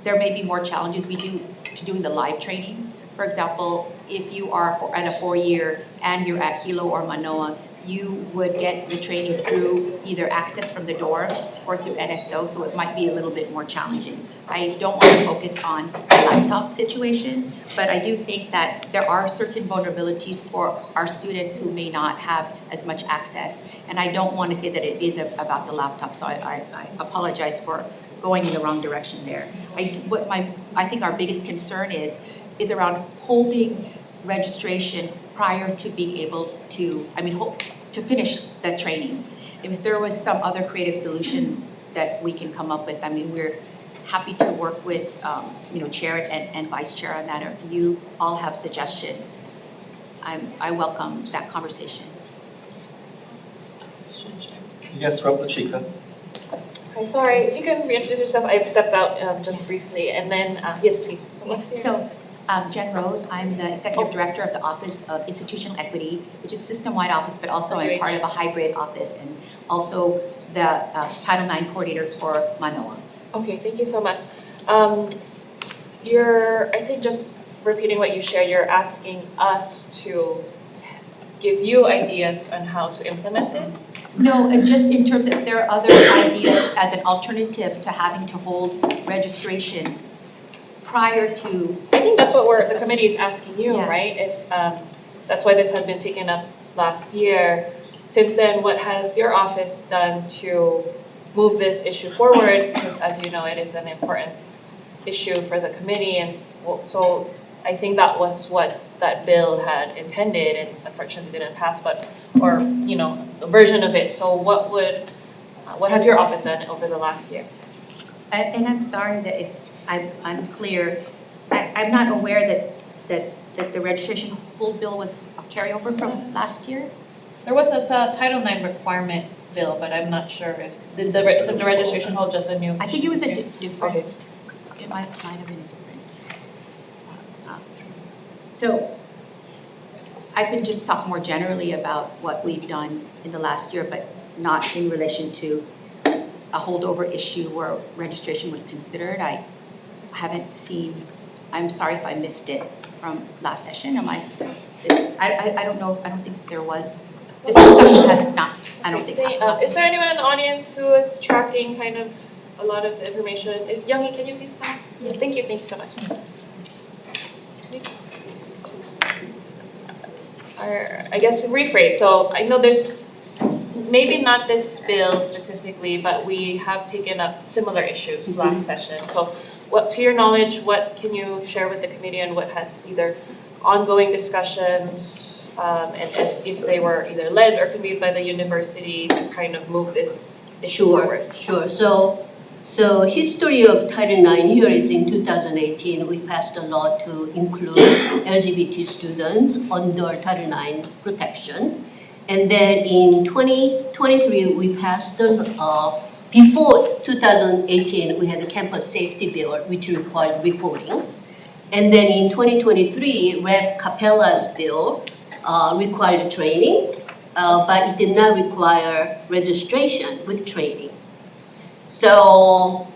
there may be more challenges to doing the live training. For example, if you are at a 4-year and you're at Hilo or Manoa, you would get the training through either access from the dorms or through NSO, so it might be a little bit more challenging. I don't want to focus on the laptop situation, but I do think that there are certain vulnerabilities for our students who may not have as much access. And I don't want to say that it is about the laptop, so I apologize for going in the wrong direction there. I think our biggest concern is around holding registration prior to being able to, to finish the training. If there was some other creative solution that we can come up with, we're happy to work with, chair and vice chair on that. Or if you all have suggestions, I welcome that conversation. Yes, Rep. Chika. Hi, sorry, if you can reintroduce yourself, I had stepped out just briefly, and then, yes, please. So, Jen Rose, I'm the Executive Director of the Office of Institutional Equity, which is a system-wide office, but also I'm part of a hybrid office, and also the Title IX Coordinator for Manoa. Okay, thank you so much. I think just repeating what you shared, you're asking us to give you ideas on how to implement this? No, just in terms of if there are other ideas as an alternative to having to hold registration prior to. I think that's what the committee is asking you, Yeah. right? That's why this had been taken up last year. Since then, what has your office done to move this issue forward? Because as you know, it is an important issue for the committee, and so I think that was what that bill had intended, and unfortunately didn't pass, or a version of it. So what has your office done over the last year? And I'm sorry that if I'm unclear, I'm not aware that the registration hold bill was a carryover from last year. There was a Title IX requirement bill, but I'm not sure if the registration hold just a new. I think it was a different. Okay. It might have been different. So I could just talk more generally about what we've done in the last year, but not in relation to a holdover issue where registration was considered. I haven't seen. I'm sorry if I missed it from last session. I don't know. I don't think there was. This discussion has not. I don't think. Is there anyone in the audience who is tracking kind of a lot of the information? If Youngie, can you please come? Yeah. Thank you so much. I guess rephrase. So I know there's maybe not this bill specifically, but we have taken up similar issues last session. So to your knowledge, what can you share with the committee on what has either ongoing discussions, and if they were either led or convened by the university to kind of move this issue forward? Sure. So history of Title IX here is in 2018, we passed a law to include LGBT students under Title IX protection. And then in 2023, we passed before 2018, we had the campus safety bill, which required reporting. And then in 2023, Rep. Capella's bill required training, but it did not require registration with training. So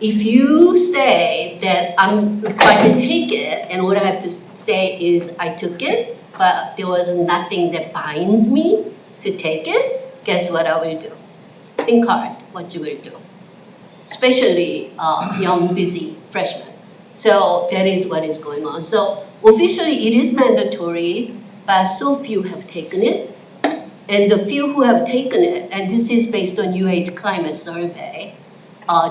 if you say that I'm required to take it, and what I have to say is I took it, but there was nothing that binds me to take it, guess what I will do? Think hard what you will do, especially young, busy freshmen. So that is what is going on. So officially it is mandatory, but so few have taken it. And the few who have taken it, and this is based on UH climate survey,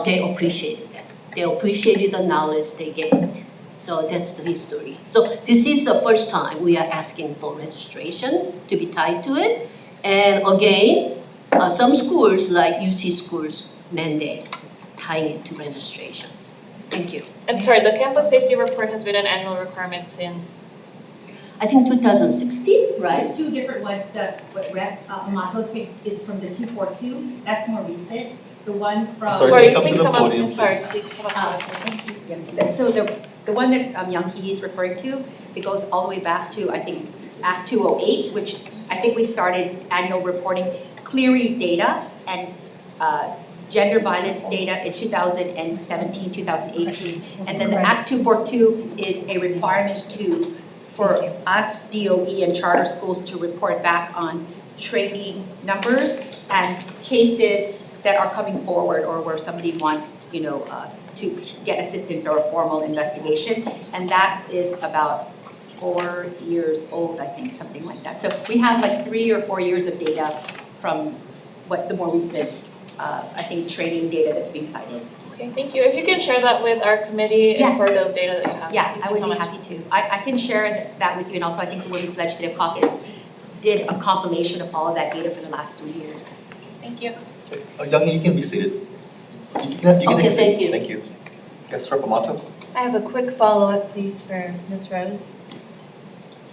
they appreciated it. They appreciated the knowledge they gained. So that's the history. So this is the first time we are asking for registration to be tied to it. And again, some schools like UC schools mandate tying it to registration. Thank you. And sorry, the campus safety report has been an annual requirement since? I think 2016, right? There's two different ones. What Rep. Amato said is from the 242. That's more recent. The one from. Sorry, please come up. Sorry, please come up. Thank you. So the one that Young Hee is referring to, it goes all the way back to I think Act 208, which I think we started annual reporting, clearing data and gender violence data in 2017, 2018, and then the Act 242 is a requirement for us, DOE and charter schools to report back on training numbers and cases that are coming forward or where somebody wants, to get assistance or a formal investigation. And that is about 4 years old, I think, something like that. So we have like 3 or 4 years of data from what the more recent, I think, training data that's being cited. Okay, thank you. If you can share that with our committee and for the data that you have. Yeah, I would be happy to. I can share that with you, and also I think the Women's Legislative Caucus did a compilation of all of that data for the last 3 years. Thank you. Youngie, you can be seated. You can Okay, thank you. Thank you. Yes, Rep. Amato? I have a quick follow-up, please, for Ms. Rose.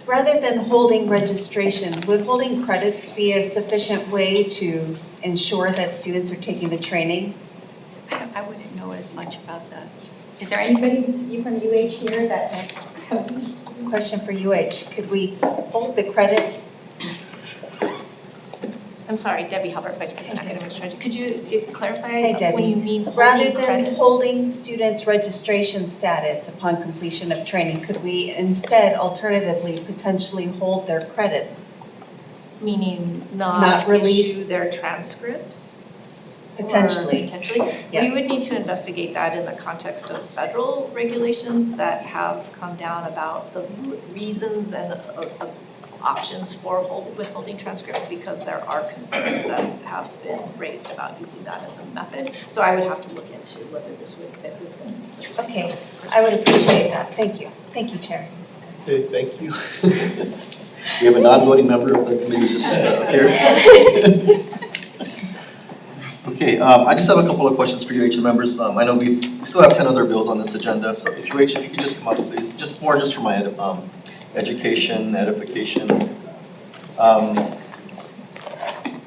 Rather than holding registration, would holding credits be a sufficient way to ensure that students are taking the training? I wouldn't know as much about that. Is there anybody from UH here that Question for UH, could we hold the credits I'm sorry, Debbie Hubbard, Vice President Academic Strategy. Could you clarify Hi, Debbie. when you mean Rather holding than credits? holding students' registration status upon completion of training, could we instead alternatively potentially hold their credits? Meaning Not not release- issue their transcripts? Or Potentially. Potentially? We Yes. would need to investigate that in the context of federal regulations that have come down about the reasons and options for withholding transcripts, because there are concerns that have been raised about using that as a method. So I would have to look into whether this would fit within. Okay, I would appreciate that. Thank you. Thank you, Chair. Okay, thank you. We have a non-voting member of the committee who's just here. Okay, I just have a couple of questions for UH members. I know we still have 10 other bills on this agenda, so if UH, if you could just come up, please, just for my education, edification.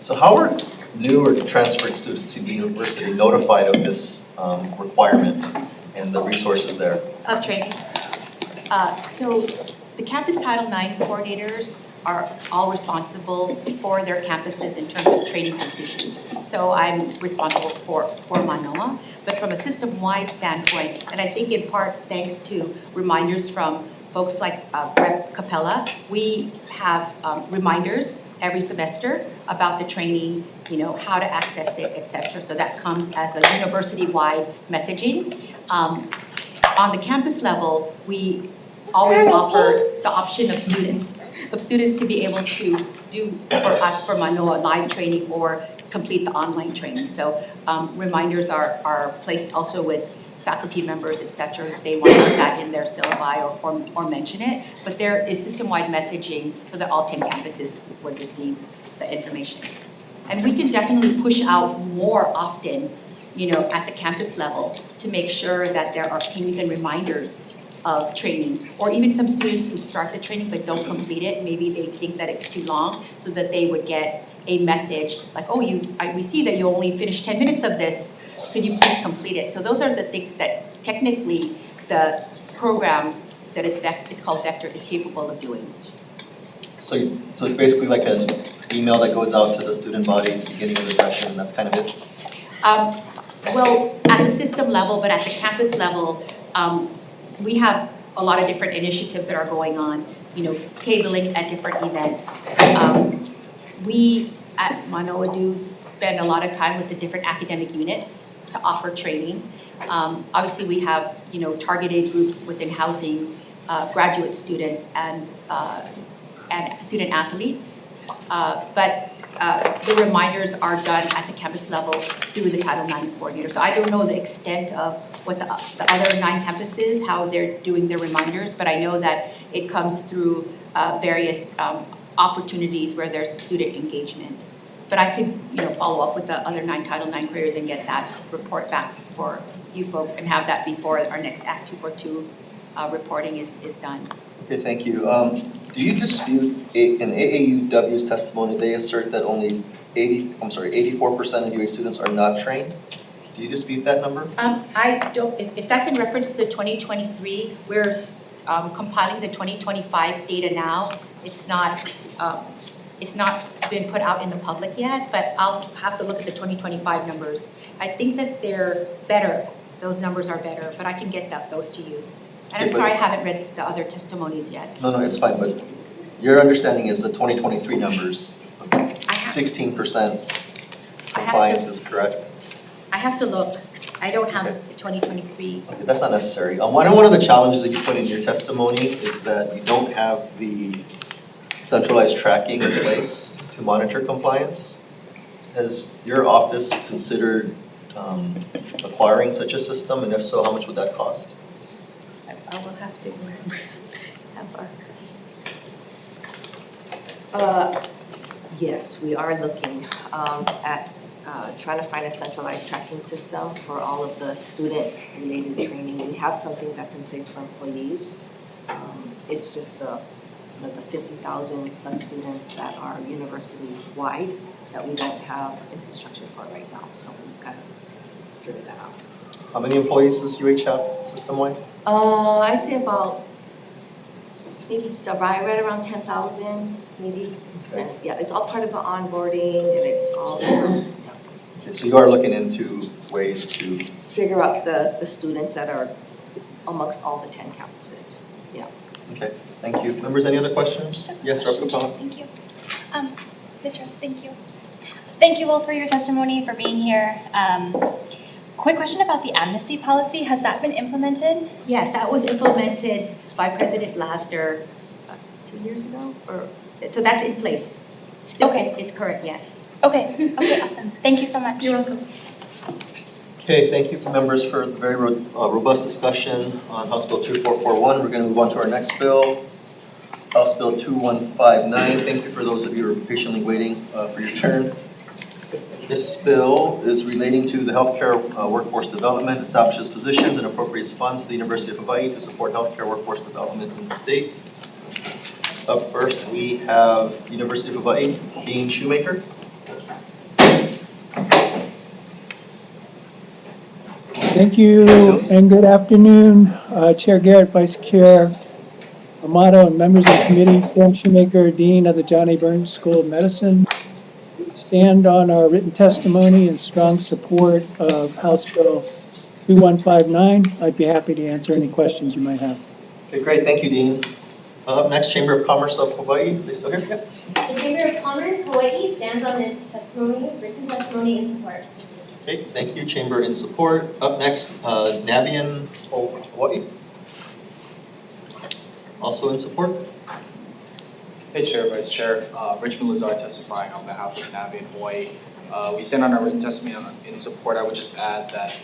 So how are new or transferred students to the university notified of this requirement and the resources there? Of training. So the Campus Title IX coordinators are all responsible for their campuses in terms of training completion. So I'm responsible for Manoa, but from a system-wide standpoint, and I think in part thanks to reminders from folks like Rep. Capella, we have reminders every semester about the training, you know, how to access it, et cetera. So that comes as a university-wide messaging. On the campus level, we always offer the option of students to be able to do for us for Manoa live training or complete the online training. So reminders are placed also with faculty members, et cetera, if they want to put that in their syllabi or mention it. But there is system-wide messaging so that all 10 campuses would receive the information. And we can definitely push out more often, you know, at the campus level to make sure that there are pings and reminders of training, or even some students who start the training but don't complete it. Maybe they think that it's too long, so that they would get a message like, oh, we see that you only finished 10 minutes of this. Could you please complete it? So those are the things that technically the program that is it's called Vector is capable of doing. So it's basically like an email that goes out to the student body at the beginning of the session, and that's kind of it? Well, at the system level, but at the campus level, we have a lot of different initiatives that are going on, you know, tabling at different events. We at Manoa do spend a lot of time with the different academic units to offer training. Obviously, we have, you know, targeted groups within housing, graduate students, and student athletes. But the reminders are done at the campus level through the Title IX coordinator. So I don't know the extent of what the other 9 campuses, how they're doing their reminders, but I know that it comes through various opportunities where there's student engagement. But I could, you know, follow up with the other 9 Title IX careers and get that report back for you folks and have that before our next Act 242 reporting is done. Okay, thank you. Do you dispute in AAUW's testimony, they assert that only 84% of UH students are not trained? Do you dispute that number? I don't, if that's in reference to 2023, we're compiling the 2025 data now. It's not been put out in the public yet, but I'll have to look at the 2025 numbers. I think that they're better. Those numbers are better, but I can get those to you. And I'm sorry I haven't read the other testimonies yet. No, it's fine, but your understanding is the 2023 numbers, 16% compliance is correct? I have to look. I don't have the 2023. Okay, that's not necessary. I know one of the challenges that you put in your testimony is that you don't have the centralized tracking in place to monitor compliance. Has your office considered acquiring such a system, and if so, how much would that cost? I will have to remember. Yes, we are looking at trying to find a centralized tracking system for all of the student-related training. We have something that's in place for employees. It's just the 50,000 plus students that are university-wide that we don't have infrastructure for right now. So we've got to figure that out. How many employees does UH have system-wide? I'd say about maybe right around 10,000, maybe. Okay. And yeah, it's all part of the onboarding and it's all Okay, so you are looking into ways to, figure out the students that are amongst all the 10 campuses. Yeah. okay, thank you. Members, any other questions? Yes, Rep. Kapala. Thank you. Ms. Rose, thank you. Thank you all for your testimony, for being here. Quick question about the amnesty policy. Has that been implemented? Yes, that was implemented by President Laster 2 years ago, so that's in place. Still, Okay. It's current, yes. Okay, okay, awesome. Thank you so much. You're welcome. Okay, thank you members for the very robust discussion on House Bill 2441. We're going to move on to our next bill, House Bill 2159. Thank you for those of you who are patiently waiting for your turn. This bill is relating to the healthcare workforce development, establishes positions and appropriates funds to the University of Hawaii to support healthcare workforce development in the state. Up first, we have the University of Hawaii, Dean Shoemaker. Thank you and good afternoon, Chair Garrett, Vice Chair Amato, and members of the committee. Sam Shoemaker, Dean of the John A. Burns School of Medicine. Stand on our written testimony in strong support of House Bill 2159. I'd be happy to answer any questions you might have. Okay, great. Thank you, Dean. Up next, Chamber of Commerce of Hawaii. Are they still here? Yep. The Chamber of Commerce Hawaii stands on its written testimony in support. Okay, thank you. Chamber in support. Up next, Navian Hawaii. Also in support. Hey, Chair, Vice Chair. Richmond Lazar testifying on behalf of Navian Hawaii. We stand on our written testimony in support. I would just add that,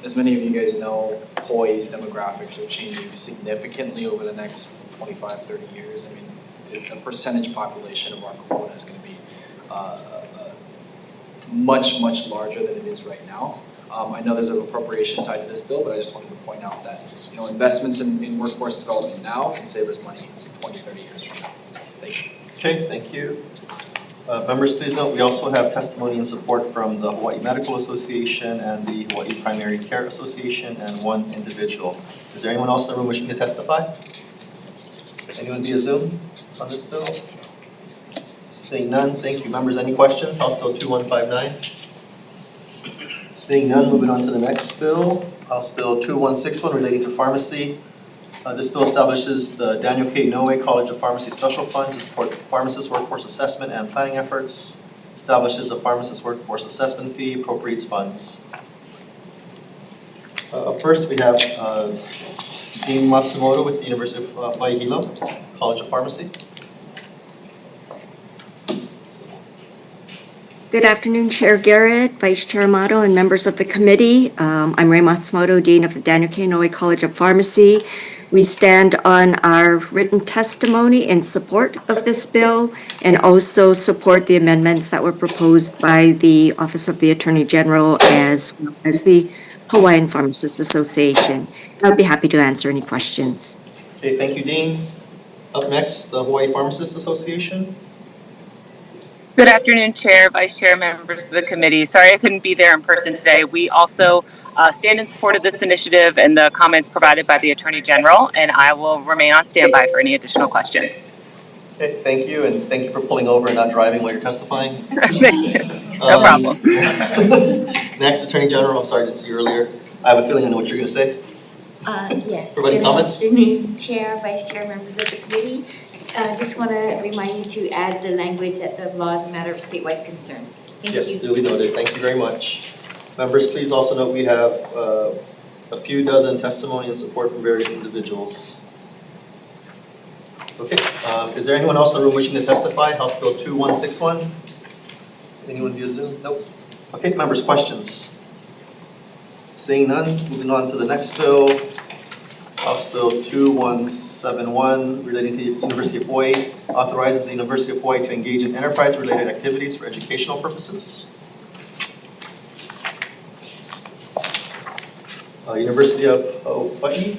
as many of you guys know, Hawaii's demographics are changing significantly over the next 25, 30 years. I mean, the percentage population of our quota is going to be much, much larger than it is right now. I know there's an appropriation tied to this bill, but I just wanted to point out that investments in workforce development now can save us money 20, 30 years from now. Thank you. Okay, thank you. Members, please note we also have testimony in support from the Hawaii Medical Association and the Hawaii Primary Care Association and one individual. Is there anyone else in the room wishing to testify? Anyone via Zoom on this bill? Seeing none, thank you. Members, any questions? House Bill 2159. Seeing none, moving on to the next bill, House Bill 2161 relating to pharmacy. This bill establishes the Daniel K. Inouye College of Pharmacy Special Fund to support pharmacist workforce assessment and planning efforts, establishes a pharmacist workforce assessment fee, appropriates funds. Up first, we have Dean Matsumoto with the University of Hawaii Hilo, College of Pharmacy. Good afternoon, Chair Garrett, Vice Chair Amato, and members of the committee. I'm Ray Matsumoto, Dean of the Daniel K. Inouye College of Pharmacy. We stand on our written testimony in support of this bill and also support the amendments that were proposed by the Office of the Attorney General as well as the Hawaiian Pharmacists Association. I'd be happy to answer any questions. Okay, thank you, Dean. Up next, the Hawaii Pharmacists Association. Good afternoon, Chair, Vice Chair, members of the committee. Sorry I couldn't be there in person today. We also stand in support of this initiative and the comments provided by the Attorney General, and I will remain on standby for any additional questions. Okay, thank you, and thank you for pulling over and not driving while you're testifying. Thank you. No problem. Next, Attorney General, I'm sorry I didn't see you earlier. I have a feeling I know what you're going to say. Yes. Providing comments? Good afternoon, Chair, Vice Chair, members of the committee. Just want to remind you to add the language that the law is a matter of statewide concern. Thank you. Yes, duly noted. Thank you very much. Members, please also note we have a few dozen testimony in support from various individuals. Okay, is there anyone else in the room wishing to testify? House Bill 2161. Anyone via Zoom? Nope. Okay, members, questions? Seeing none, moving on to the next bill. House Bill 2171 relating to the University of Hawaii authorizes the University of Hawaii to engage in enterprise-related activities for educational purposes. University of Hawaii.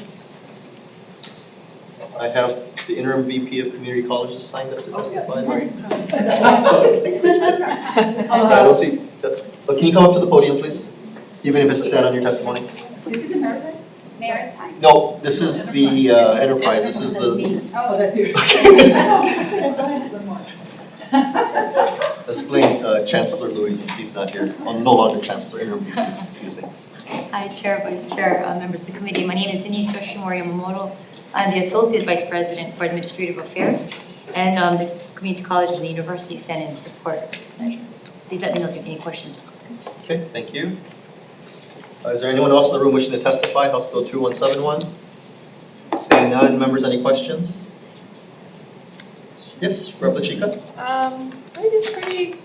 I have the interim VP of Community Colleges signed up to testify. I don't see. Can you come up to the podium, please? Even if it's a stand on your testimony. This is America? Maritime. No, this is the enterprise, this is the. Oh, that's you. Let's blame Chancellor Louis since he's not here. Oh, no longer Chancellor, interview, excuse me. Hi, Chair, Vice Chair, members of the committee. My name is Denise Yoshimori Yamamoto. I'm the Associate Vice President for Administrative Affairs, and the community colleges and the university stand in support of this measure. Please let me know if you have any questions or concerns. Okay, thank you. Is there anyone else in the room wishing to testify? House Bill 2171. Seeing none, members, any questions? Yes, Representative Chica? I think it's pretty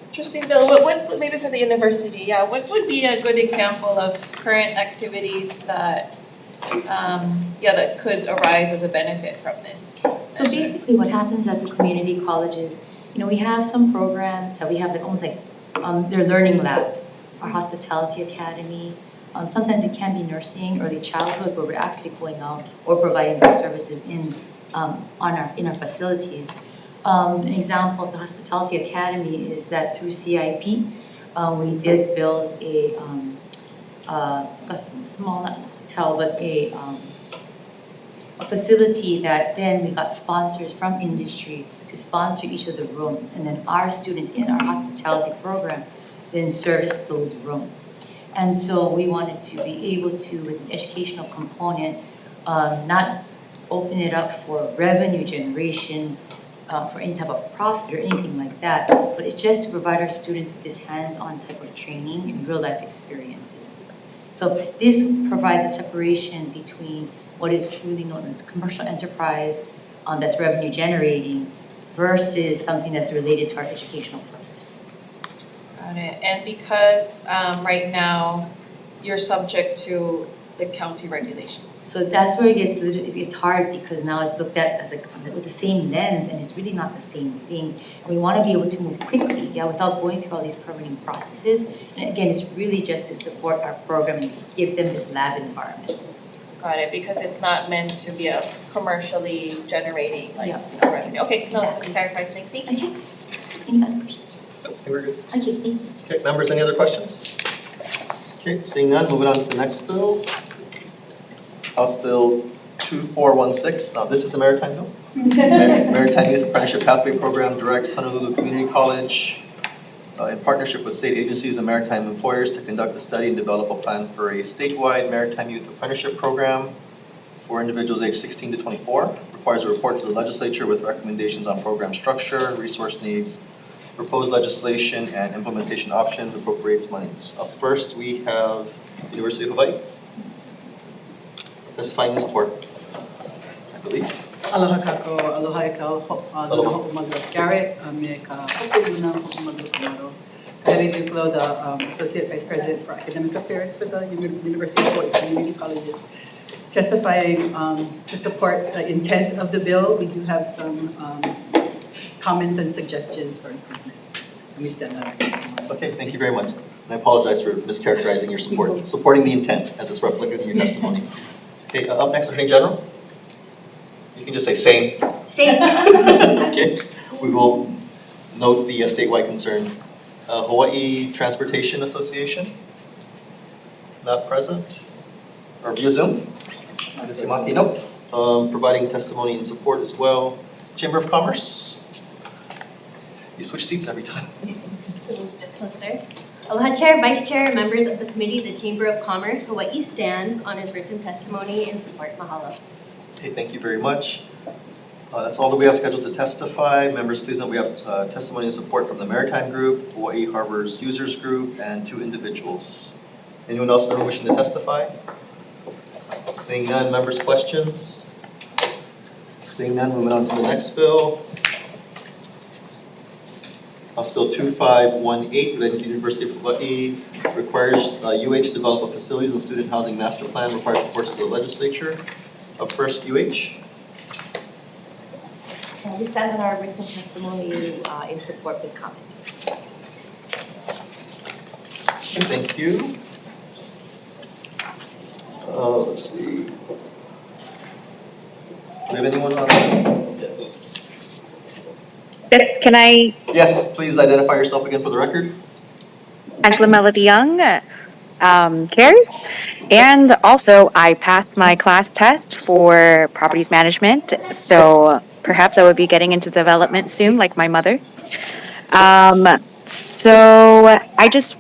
interesting bill. What maybe for the university, yeah, what would be a good example of current activities that that could arise as a benefit from this? So basically what happens at the community colleges, we have some programs that we have that almost like they're learning labs, our hospitality academy. Sometimes it can be nursing, early childhood, where we're actually going out or providing those services in our facilities. An example of the hospitality academy is that through CIP, we did build a small, not hotel, but a facility that then we got sponsors from industry to sponsor each of the rooms, and then our students in our hospitality program then service those rooms. And so we wanted to be able to, with an educational component, not open it up for revenue generation, for any type of profit or anything like that, but it's just to provide our students with this hands-on type of training and real-life experiences. So this provides a separation between what is truly known as commercial enterprise that's revenue generating versus something that's related to our educational purpose. Got it. And because right now you're subject to the county regulation. So that's where it's hard, because now it's looked at as with the same lens, and it's really not the same thing. And we want to be able to move quickly, without going through all these permitting processes. And again, it's really just to support our program and give them this lab environment. Got it, because it's not meant to be a commercially generating revenue. Okay, no, clarifies things. Thank you. Any other questions? Okay, we're good. Okay, thank you. Okay, members, any other questions? Okay, seeing none, moving on to the next bill. House Bill 2416. Now, this is a maritime bill. Maritime Youth Apprenticeship Pathway Program directs Honolulu Community College in partnership with state agencies and maritime employers to conduct a study and develop a plan for a statewide maritime youth apprenticeship program for individuals aged 16 to 24. Requires a report to the legislature with recommendations on program structure, resource needs, proposed legislation, and implementation options, appropriates monies. Up first, we have University of Hawaii. Testifying in support, I believe. Aloha kako, aloha ikaw, aloha umaga Garrett, me ka ho'ouna ho'omaga kumaro. Kari Duclo, the Associate Vice President for Academic Affairs for the University of Hawaii Community Colleges. Testifying to support the intent of the bill, we do have some comments and suggestions for improvement. And we stand on our testimony. Okay, thank you very much. And I apologize for mischaracterizing your support. Supporting the intent as it's reflected in your testimony. Okay, up next, Attorney General. You can just say same. Same. Okay, we will note the statewide concern. Hawaii Transportation Association, not present. Or via Zoom. Ms. Yamaki, nope. Providing testimony in support as well. Chamber of Commerce. You switch seats every time. Closer. Aloha Chair, Vice Chair, members of the committee, the Chamber of Commerce, Hawaii stands on his written testimony in support. Mahalo. Okay, thank you very much. That's all that we have scheduled to testify. Members, please note we have testimony and support from the Maritime Group, Hawaii Harbor's Users Group, and 2 individuals. Anyone else in the room wishing to testify? Seeing none, members' questions? Seeing none, moving on to the next bill. House Bill 2518, related to the University of Hawaii, requires UH to develop a facilities and student housing master plan, requires reports to the legislature. Up first, UH. We stand on our written testimony in support with comments. Thank you. Let's see. Do we have anyone on? Yes. Yes, can I? Yes, please identify yourself again for the record. Angela Melody Young, chairs. And also, I passed my class test for properties management, so perhaps I will be getting into development soon, like my mother. So I just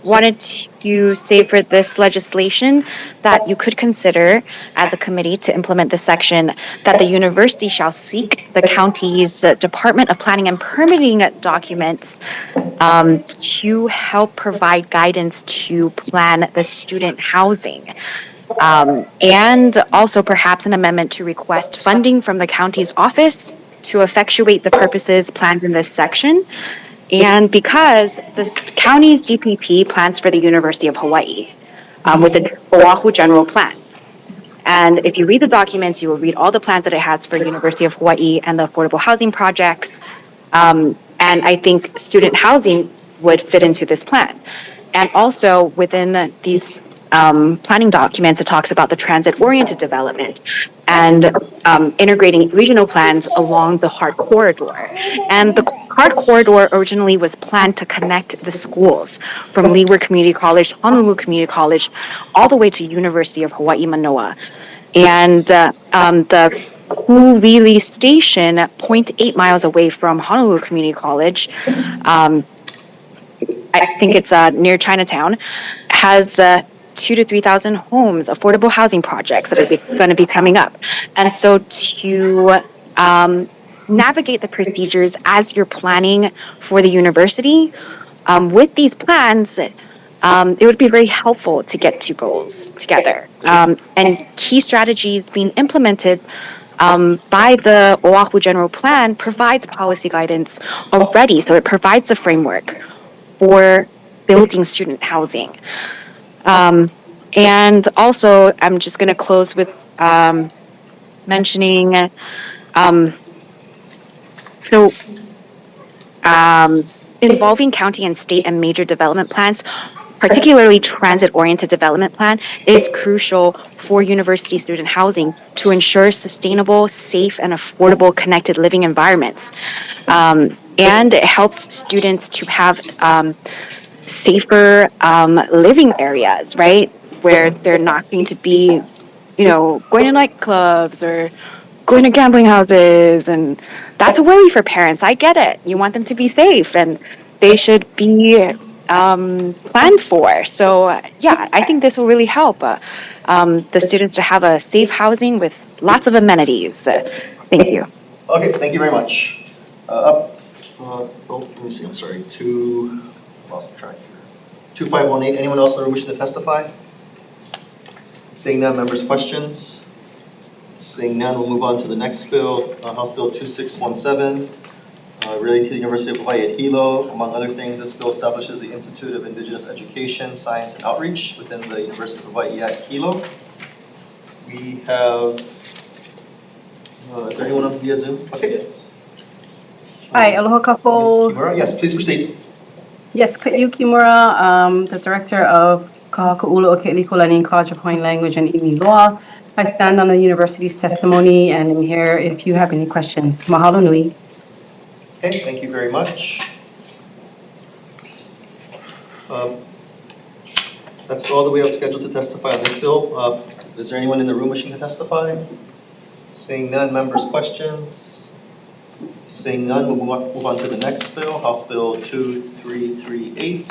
wanted to say for this legislation that you could consider as a committee to implement the section that the university shall seek the county's Department of Planning and Permitting documents to help provide guidance to plan the student housing. And also perhaps an amendment to request funding from the county's office to effectuate the purposes planned in this section. And because the county's DPP plans for the University of Hawaii with the Oahu General Plan. And if you read the documents, you will read all the plans that it has for University of Hawaii and the affordable housing projects. And I think student housing would fit into this plan. And also within these planning documents, it talks about the transit-oriented development and integrating regional plans along the HEART corridor. And the HEART corridor originally was planned to connect the schools from Leeward Community College, Honolulu Community College, all the way to University of Hawaii Manoa. And the Kuwili Station, 0.8 miles away from Honolulu Community College, I think it's near Chinatown, has 2,000 to 3,000 homes, affordable housing projects that are going to be coming up. And so to navigate the procedures as you're planning for the university, with these plans, it would be very helpful to get two goals together. And key strategies being implemented by the Oahu General Plan provides policy guidance already, so it provides a framework for building student housing. And also, I'm just going to close with mentioning, involving county and state and major development plans, particularly transit-oriented development plan, is crucial for university student housing to ensure sustainable, safe, and affordable connected living environments. And it helps students to have safer living areas, right? Where they're not going to be, going to nightclubs or going to gambling houses. And that's a worry for parents. I get it. You want them to be safe and they should be planned for. So yeah, I think this will really help the students to have a safe housing with lots of amenities. Thank you. Okay, thank you very much. Let me see, I'm sorry, lost track here. 2518, anyone else that are wishing to testify? Seeing none, members' questions? Seeing none, we'll move on to the next bill, House Bill 2617, relating to the University of Hawaii at Hilo. Among other things, this bill establishes the Institute of Indigenous Education, Science, and Outreach within the University of Hawaii at Hilo. We have, is there anyone on via Zoom? Okay. Yes. Hi, aloha kapo. Ms. Kimura, yes, please proceed. Yes, Ka'u Kimura, the director of Kahaka'ula o Ke'likolani College of Hawaiian Language and Imi Loa. I stand on the university's testimony and am here if you have any questions. Mahalo nui. Okay, thank you very much. That's all that we have scheduled to testify on this bill. Is there anyone in the room wishing to testify? Seeing none, members' questions? Seeing none, we'll move on to the next bill, House Bill 2338,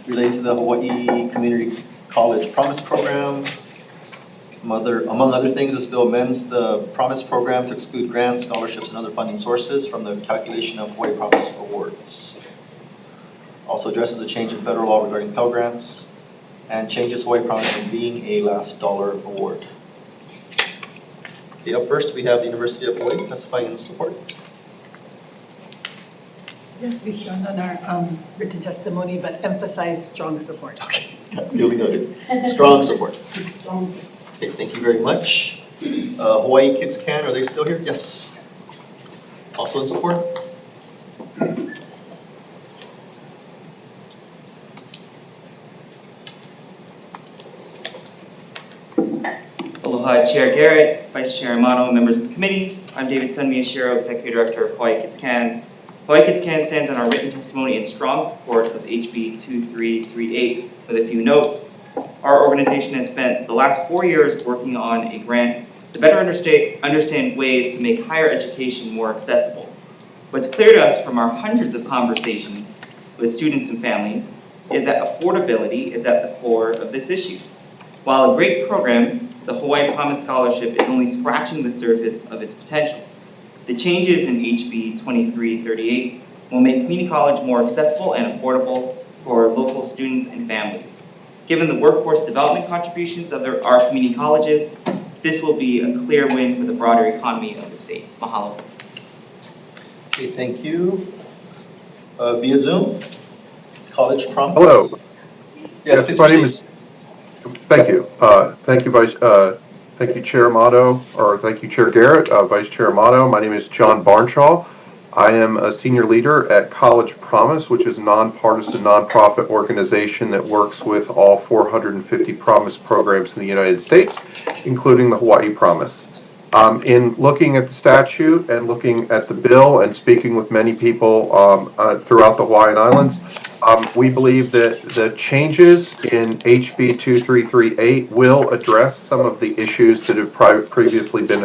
relating to the Hawaii Community College Promise Program. Among other things, this bill amends the Promise Program to exclude grants, scholarships, and other funding sources from the calculation of Hawaii Promise Awards. Also addresses a change in federal law regarding Pell Grants, and changes Hawaii Promise from being a last dollar award. Okay, up first, we have the University of Hawaii testifying in support. Yes, we stand on our written testimony, but emphasize strong support. Okay, duly noted. Strong support. Okay, thank you very much. Hawaii Kids Can, are they still here? Yes. Also in support? Aloha, Chair Garrett, Vice Chair Amano, members of the committee. I'm David Sun Miyashiro, Executive Director of Hawaii Kids Can. Hawaii Kids Can stands on our written testimony in strong support of HB 2338 with a few notes. Our organization has spent the last 4 years working on a grant to better understand ways to make higher education more accessible. What's clear to us from our hundreds of conversations with students and families is that affordability is at the core of this issue. While a great program, the Hawaii Promise Scholarship is only scratching the surface of its potential. The changes in HB 2338 will make community college more accessible and affordable for local students and families. Given the workforce development contributions of our community colleges, this will be a clear win for the broader economy of the state. Mahalo. Okay, thank you. Via Zoom, College Promise. Hello. Yes, please my name proceed. is. Thank you. Thank you, Chair Amato, or thank you, Chair Garrett, Vice Chair Amato. My name is John Barnshaw. I am a senior leader at College Promise, which is a nonpartisan nonprofit organization that works with all 450 Promise programs in the United States, including the Hawaii Promise. In looking at the statute and looking at the bill and speaking with many people throughout the Hawaiian Islands, we believe that the changes in HB 2338 will address some of the issues that have previously been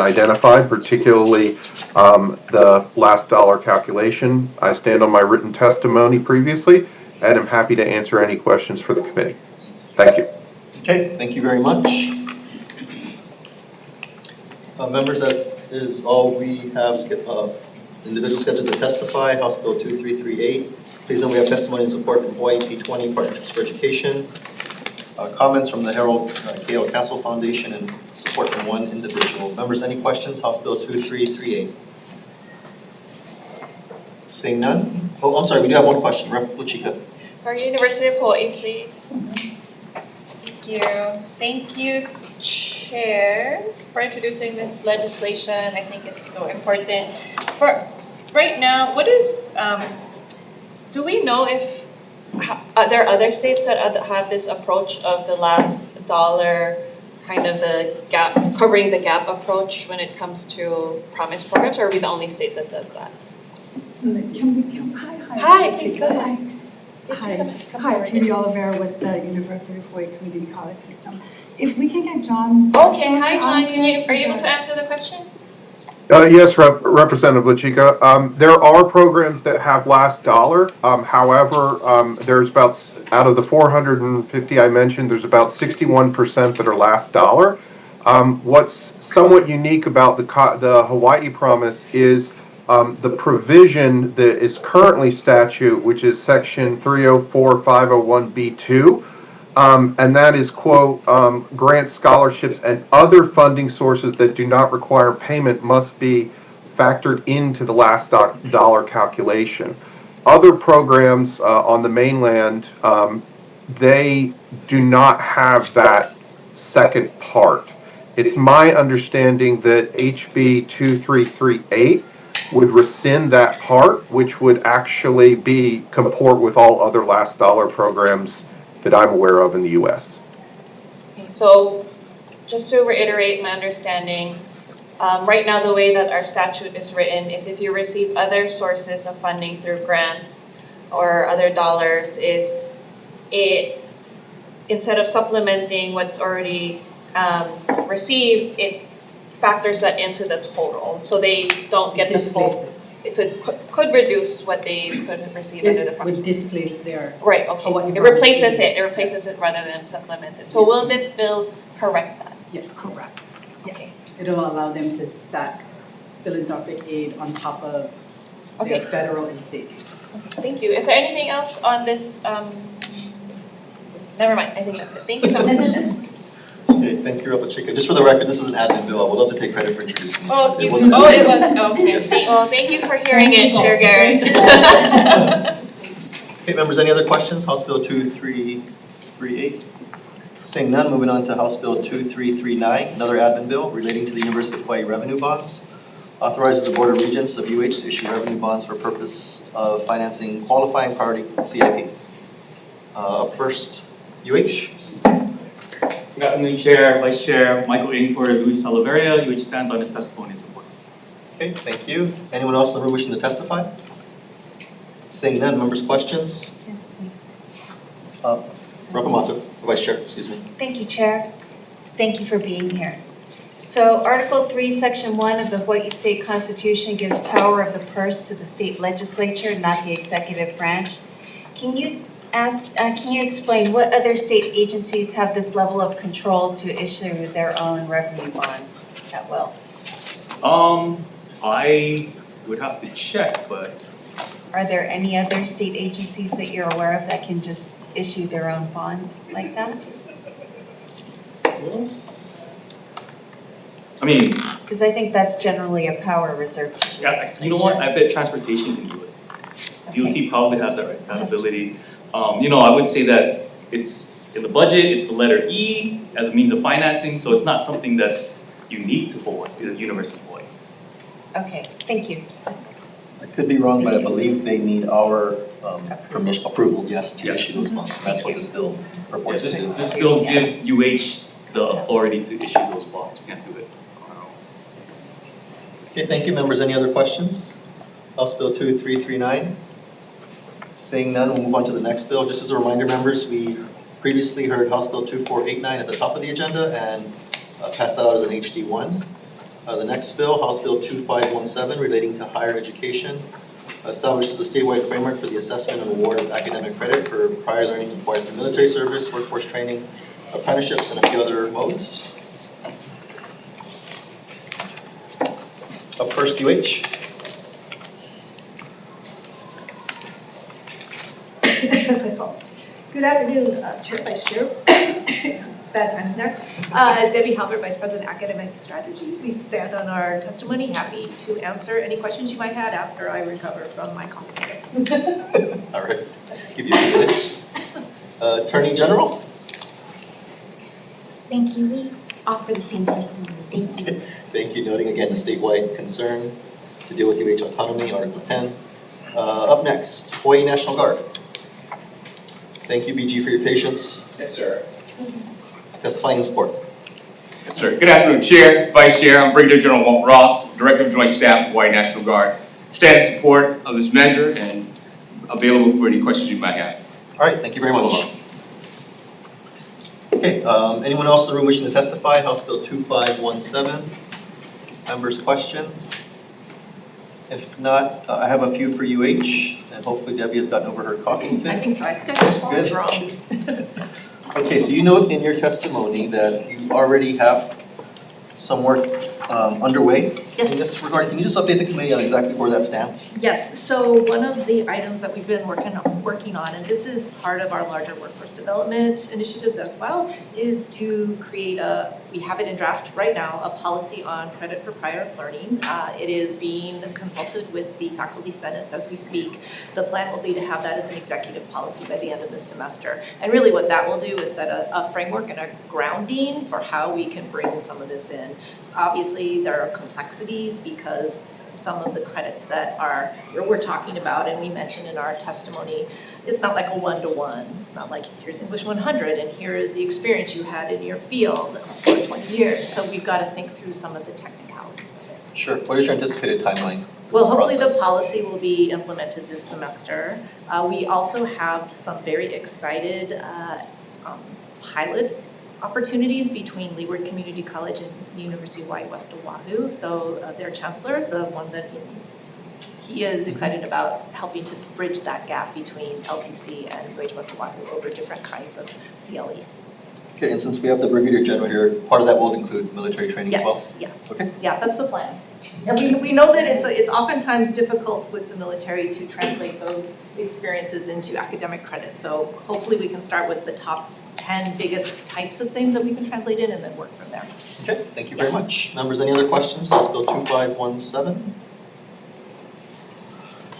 identified, particularly the last dollar calculation. I stand on my written testimony previously, and I'm happy to answer any questions for the committee. Thank you. Okay, thank you very much. Members, that is all we have individuals scheduled to testify. House Bill 2338. Please note we have testimony and support from Hawaii P20 Partnerships for Education, comments from the Harold K.L. Castle Foundation, and support from one individual. Members, any questions? House Bill 2338. Seeing none. Oh, I'm sorry, we do have one question. Rep. Luchika. For University of Hawaii, please. Thank you. Thank you, Chair, for introducing this legislation. I think it's so important. For right now, what is, do we know if there are other states that have this approach of the last dollar, kind of the gap, covering the gap approach when it comes to promise programs, or are we the only state that does that? Hi, please go ahead. Hi, Judy Oliveira with the University of Hawaii Community College System. If we can get John. Okay, hi John, are you able to answer the question? Yes, Representative Luchika. There are programs that have last dollar. However, there's about, out of the 450 I mentioned, there's about 61% that are last dollar. What's somewhat unique about the Hawaii Promise is the provision that is currently statute, which is section 304-501B2, and that is, quote, grant scholarships and other funding sources that do not require payment must be factored into the last dollar calculation. Other programs on the mainland, they do not have that second part. It's my understanding that HB 2338 would rescind that part, which would actually comport with all other last dollar programs that I'm aware of in the U.S. Okay, so just to reiterate my understanding, right now the way that our statute is written is if you receive other sources of funding through grants or other dollars, is it, instead of supplementing what's already received, it factors that into the total, so they don't get the full. So it could reduce what they could receive under the promise. Would displace their. Right, okay. It replaces it. It replaces it rather than supplements it. So will this bill correct that? Yes. Correct. Okay. It'll allow them to stack philanthropic aid on top of their federal and state aid. Thank you. Is there anything else on this? Never mind. I think that's it. Thank you so much. Okay, thank you, Rep. Luchika. Just for the record, this is an admin bill. I would love to take credit for introducing this. Oh, it was okay. Yes. Well, thank you for hearing it, Chair Garrett. Okay, members, any other questions? House Bill 2338. Seeing none, moving on to House Bill 2339, another admin bill relating to the University of Hawaii revenue bonds. Authorizes the Board of Regents of UH to issue revenue bonds for purpose of financing qualifying priority CIP. Up first, UH. Good afternoon, Chair, Vice Chair, Michael Ing for Luis Oliveira, which stands on his testimony and support. Okay, thank you. Anyone else in the room wishing to testify? Seeing none, members' questions? Yes, please. Rep. Vice Chair, excuse me. Thank you, Chair. Thank you for being here. So Article 3, Section 1 of the Hawaii State Constitution gives power of the purse to the state legislature, not the executive branch. Can you explain what other state agencies have this level of control to issue their own revenue bonds at will? I would have to check, but Are there any other state agencies that you're aware of that can just issue their own bonds like that? I mean, Because I think that's generally a power reserved to the yeah, legislature. you know what? I bet transportation can do it. DOT probably has that ability. I would say that it's in the budget, it's the letter E as a means of financing, so it's not something that's unique to Hawaii, the University of Hawaii. Okay, thank you. I could be wrong, but I believe they need our approval, yes, to issue those bonds. That's what this bill purports to do. This bill gives UH the authority to issue those bonds. We can't do it. Okay, thank you, members. Any other questions? House Bill 2339. Seeing none, we'll move on to the next bill. Just as a reminder, members, we previously heard House Bill 2489 at the top of the agenda and passed that out as an HD1. The next bill, House Bill 2517, relating to higher education, establishes a statewide framework for the assessment and award of academic credit for prior learning required for military service, workforce training, apprenticeships, and a few other modes. Up first, UH. As I saw. Good afternoon, Chair, Vice Chair. Bad time there. Debbie Halbert, Vice President, Academic Strategy. We stand on our testimony. Happy to answer any questions you might have after I recover from my cough. All right, give you a few minutes. Attorney General. Thank you. We offer the same testimony. Thank you. Thank you. Noting again the statewide concern to deal with UH autonomy, Article 10. Up next, Hawaii National Guard. Thank you, BG, for your patience. Yes, sir. Testifying in support. Yes, sir. Good afternoon, Chair, Vice Chair. I'm Brigadier General Walt Ross, Director of Joint Staff, Hawaii National Guard. Stand in support of this measure and available for any questions you might have. All right, thank you very much. Okay, anyone else in the room wishing to testify? House Bill 2517. Members' questions? If not, I have a few for UH, and hopefully Debbie has gotten over her coughing fit. I think so. I think I just swallowed wrong. Okay, so you note in your testimony that you already have some work underway in this regard. Can you just update the committee on exactly where that stands? Yes, so one of the items that we've been working on, and this is part of our larger workforce development initiatives as well, is to create we have it in draft right now, a policy on credit for prior learning. It is being consulted with the faculty senates as we speak. The plan will be to have that as an executive policy by the end of this semester. And really what that will do is set a framework and a grounding for how we can bring some of this in. Obviously, there are complexities because some of the credits that we're talking about, and we mentioned in our testimony, it's not like a one-to-one. It's not like here's English 100 and here is the experience you had in your field for 20 years. So we've got to think through some of the technicalities of it. Sure. What is your anticipated timeline? Well, hopefully the policy will be implemented this semester. We also have some very excited pilot opportunities between Leeward Community College and University of Hawaii West Oahu. So their chancellor, the one that he is excited about helping to bridge that gap between LCC and UH West Oahu over different kinds of CLE. Okay, and since we have the Brigadier General here, part of that will include military training as well? Yes, yeah. Okay. Yeah, that's the plan. And we know that it's oftentimes difficult with the military to translate those experiences into academic credit. So hopefully we can start with the top 10 biggest types of things that we can translate in and then work from there. Okay, thank you very much. Members, any other questions? House Bill 2517.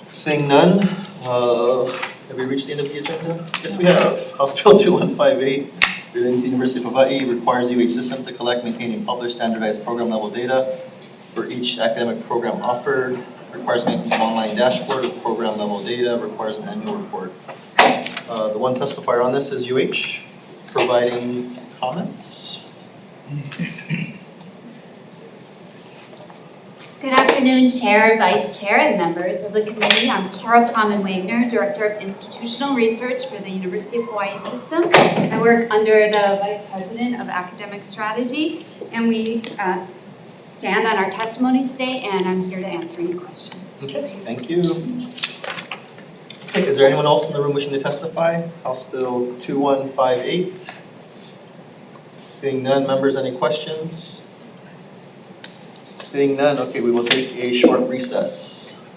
Seeing none, have we reached the end of the agenda? Yes, we have. House Bill 2158, relating to the University of Hawaii, requires UH system to collect, maintain, and publish standardized program level data for each academic program offered, requires maintenance of an online dashboard of program level data, requires an annual report. The one testifier on this is UH, providing comments. Good afternoon. afternoon, Chair, Vice Chair, and members of the committee. I'm Carol Plowman-Wagner, Director of Institutional Research for the University of Hawaii System. I work under the Vice President of Academic Strategy, and we stand on our testimony today, and I'm here to answer any questions. Okay, thank you. Okay, is there anyone else in the room wishing to testify? House Bill 2158. Seeing none, members, any questions? Seeing none, okay, we will take a short recess.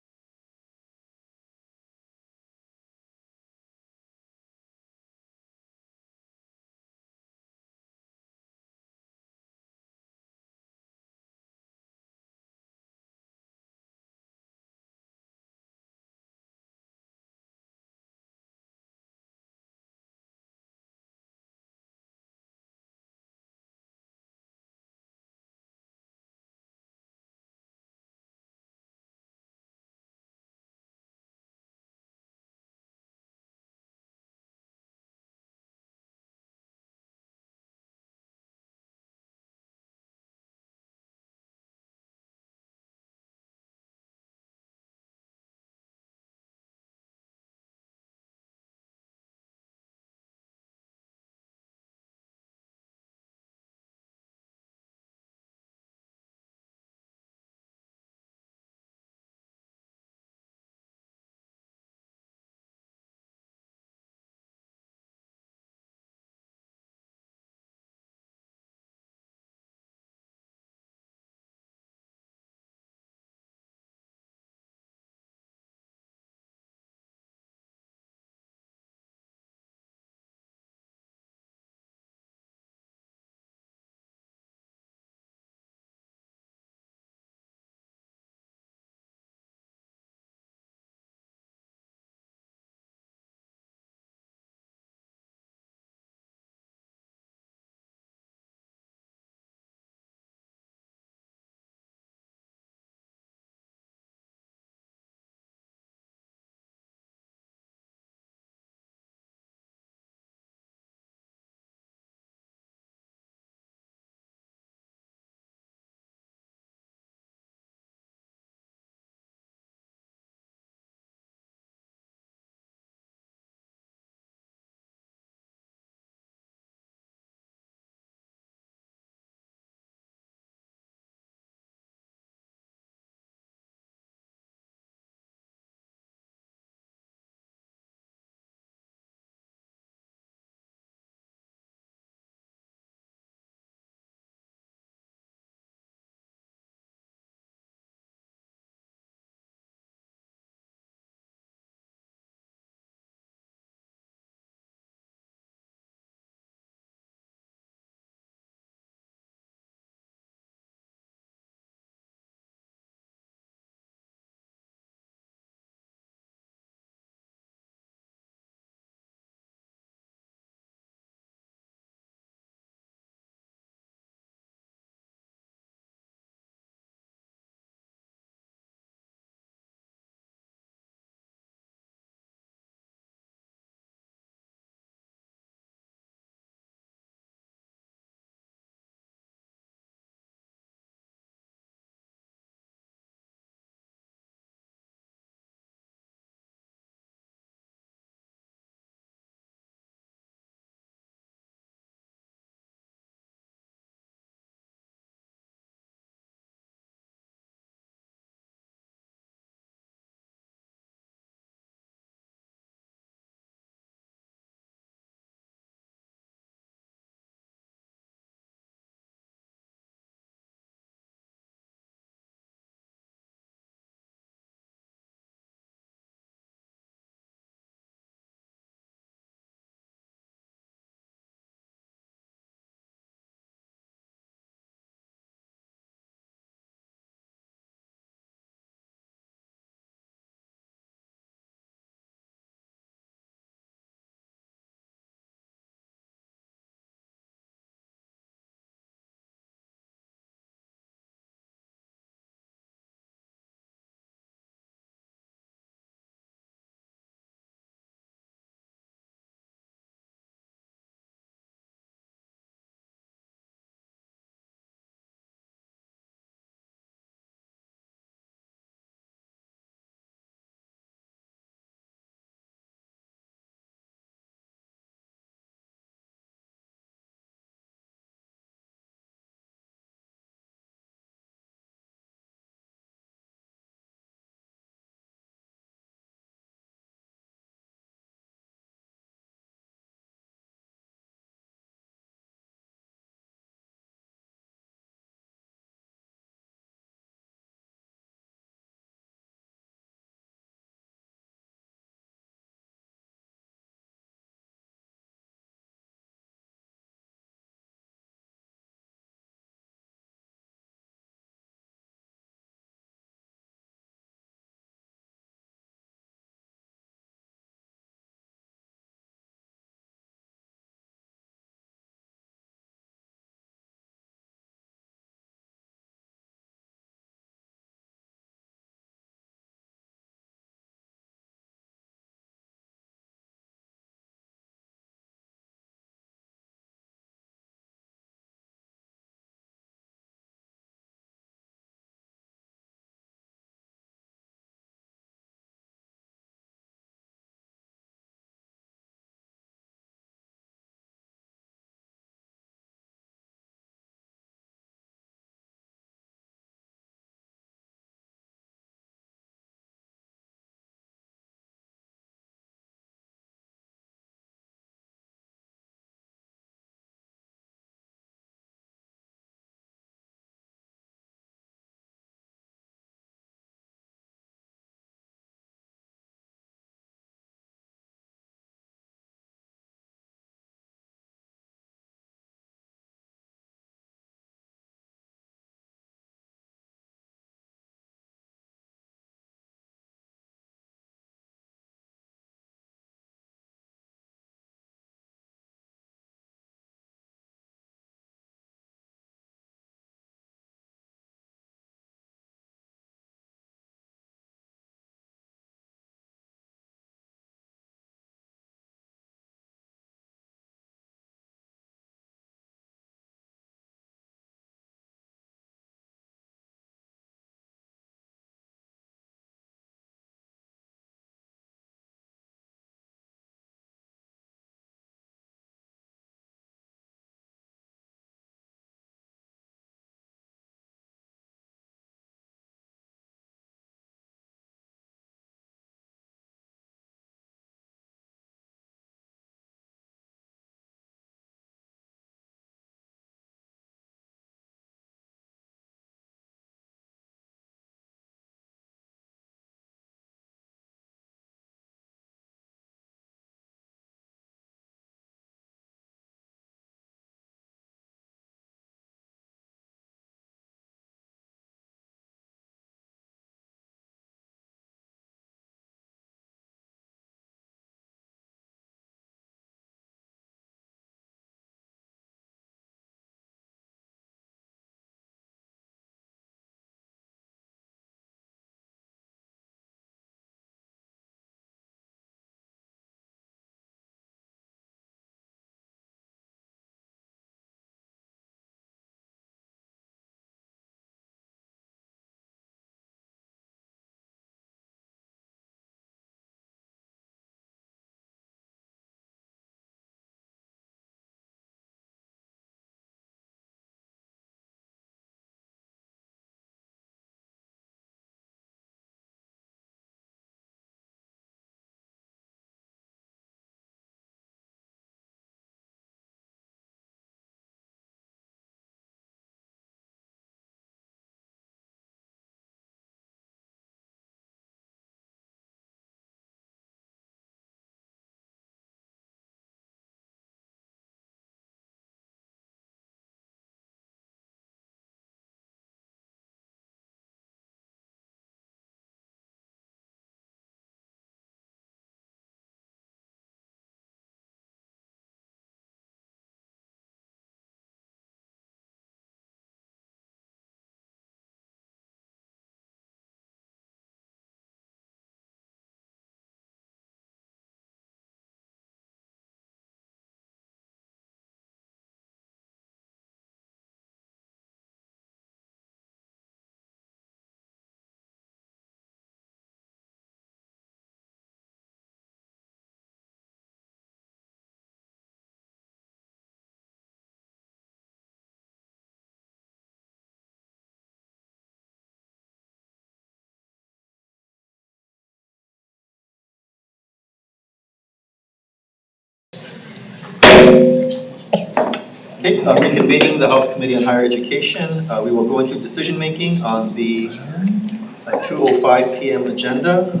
Okay, reconvening the House Committee on Higher Education. We will go into decision-making on the 2:05 p.m. agenda.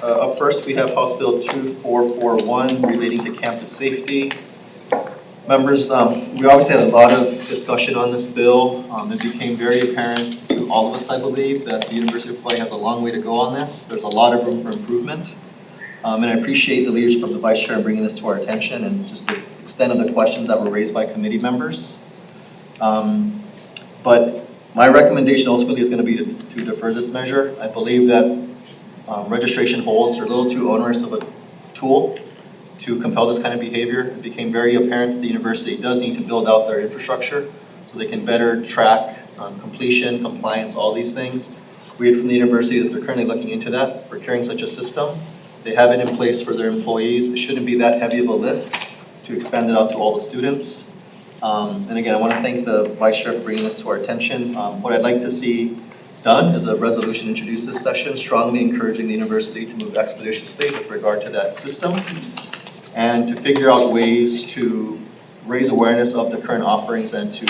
Up first, we have House Bill 2441 relating to campus safety. Members, we obviously had a lot of discussion on this bill. It became very apparent to all of us, I believe, that the University of Hawaii has a long way to go on this. There's a lot of room for improvement. And I appreciate the leadership of the Vice Chair in bringing this to our attention and just the extent of the questions that were raised by committee members. But my recommendation ultimately is going to be to defer this measure. I believe that registration holds are a little too onerous of a tool to compel this kind of behavior. It became very apparent that the university does need to build out their infrastructure so they can better track completion, compliance, all these things. We heard from the university that they're currently looking into that, procuring such a system. They have it in place for their employees. It shouldn't be that heavy of a lift to expand it out to all the students. And again, I want to thank the Vice Chair for bringing this to our attention. What I'd like to see done is a resolution introduced this session, strongly encouraging the university to move expeditiously with regard to that system and to figure out ways to raise awareness of the current offerings and to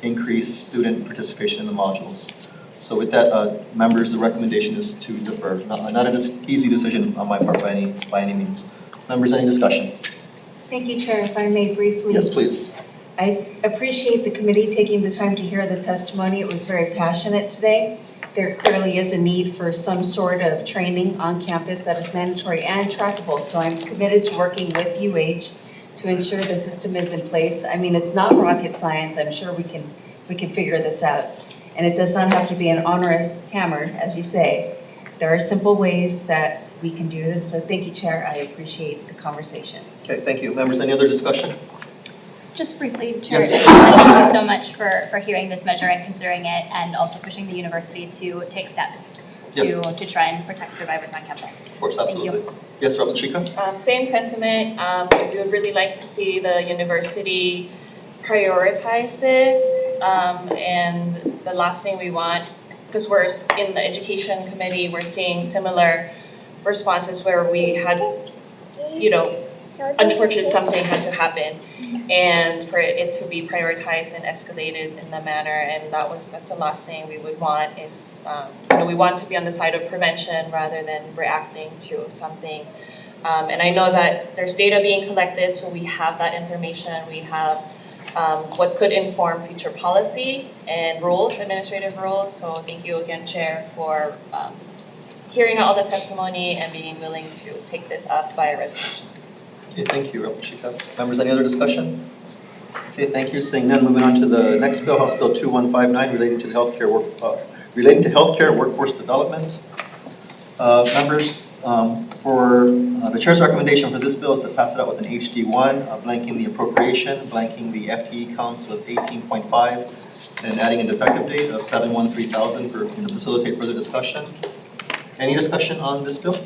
increase student participation in the modules. So with that, members, the recommendation is to defer. Not an easy decision on my part by any means. Members, any discussion? Thank you, Chair. If I may briefly. Yes, please. I appreciate the committee taking the time to hear the testimony. It was very passionate today. There clearly is a need for some sort of training on campus that is mandatory and trackable. So I'm committed to working with UH to ensure the system is in place. I mean, it's not rocket science. I'm sure we can figure this out. And it does not have to be an onerous hammer, as you say. There are simple ways that we can do this. So thank you, Chair. I appreciate the conversation. Okay, thank you. Members, any other discussion? Just briefly, Chair, yes. Thank you so much for hearing this measure and considering it, and also pushing the university to take steps to try and protect survivors on campus. Of course, absolutely. Yes, Reverend Chika? Same sentiment. We would really like to see the university prioritize this. And the last thing we want, because we're in the education committee, we're seeing similar responses where we had, unfortunately something had to happen, and for it to be prioritized and escalated in the manner, and that's the last thing we would want is, we want to be on the side of prevention rather than reacting to something. And I know that there's data being collected, so we have that information. We have what could inform future policy and rules, administrative rules. So thank you again, Chair, for hearing all the testimony and being willing to take this up by a resolution. Okay, thank you, Reverend Chika. Members, any other discussion? Okay, thank you. Seeing none, moving on to the next bill, House Bill 2159, relating to healthcare workforce development. Members, for the Chair's recommendation for this bill is to pass it out with an HD1, blanking the appropriation, blanking the FTE counts of 18.5, and adding an effective date of 7/1/3000 to facilitate further discussion. Any discussion on this bill?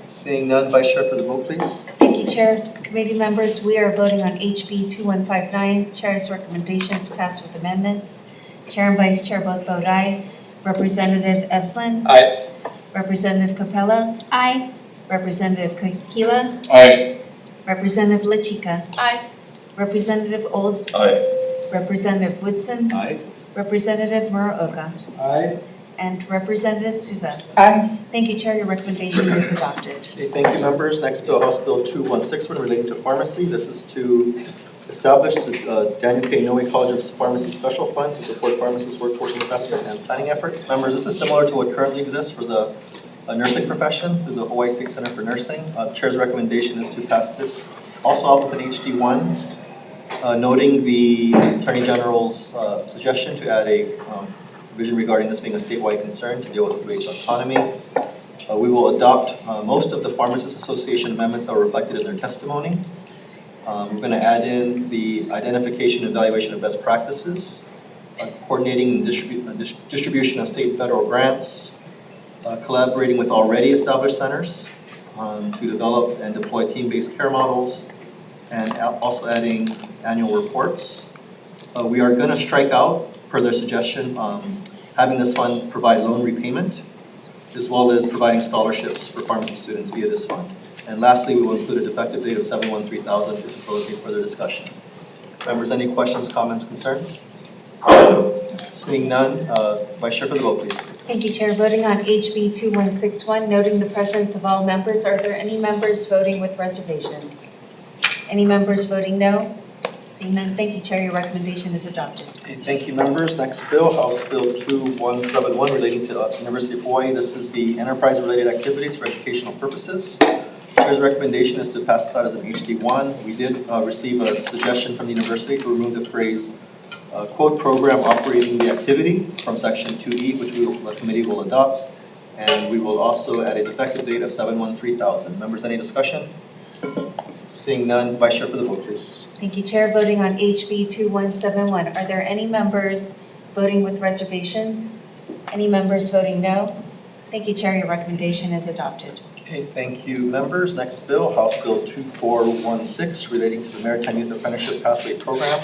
Seeing none, Vice Chair, for the vote, please. Thank you, Chair. Committee members, we are voting on HB 2159. Chair's recommendations passed with amendments. Chair and Vice Chair both vote aye. Representative Evslin? Aye. Representative Capella? Aye. Representative Kakila? Aye. Representative Lachika? Aye. Representative Olds? Aye. Representative Woodson? Aye. Representative Muraoka? Aye. And Representative Souza? Aye. Thank you, Chair. Your recommendation is adopted. Okay, thank you, members. Next bill, House Bill 2161, relating to pharmacy. This is to establish the Daniel K. Inouye College of Pharmacy Special Fund to support pharmacists' workforce investment and planning efforts. Members, this is similar to what currently exists for the nursing profession through the Hawaii State Center for Nursing. The Chair's recommendation is to pass this also out with an HD1, noting the Attorney General's suggestion to add a provision regarding this being a statewide concern to deal with UH autonomy. We will adopt most of the Pharmacists Association amendments that were reflected in their testimony. We're going to add in the identification and evaluation of best practices, coordinating the distribution of state and federal grants, collaborating with already established centers to develop and deploy team-based care models, and also adding annual reports. We are going to strike out, per their suggestion, having this fund provide loan repayment, as well as providing scholarships for pharmacy students via this fund. And lastly, we will include a effective date of 7/1/3000 to facilitate further discussion. Members, any questions, comments, concerns? Seeing none, Vice Chair for the vote, please. Thank you, Chair. Voting on HB 2161, noting the presence of all members, are there any members voting with reservations? Any members voting no? Seeing none, thank you, Chair. Your recommendation is adopted. Okay, thank you, members. Next bill, House Bill 2171, relating to University of Hawaii. This is the enterprise-related activities for educational purposes. Chair's recommendation is to pass this out as an HD1. We did receive a suggestion from the university to remove the phrase quote program operating the activity from section 2E, which the committee will adopt. And we will also add an effective date of 7/1/3000. Members, any discussion? Seeing none, Vice Chair for the vote, please. Thank you, Chair. Voting on HB 2171, are there any members voting with reservations? Any members voting no? Thank you, Chair. Your recommendation is adopted. Okay, thank you, members. Next bill, House Bill 2416, relating to the Maritime Youth Apprenticeship Pathway Program.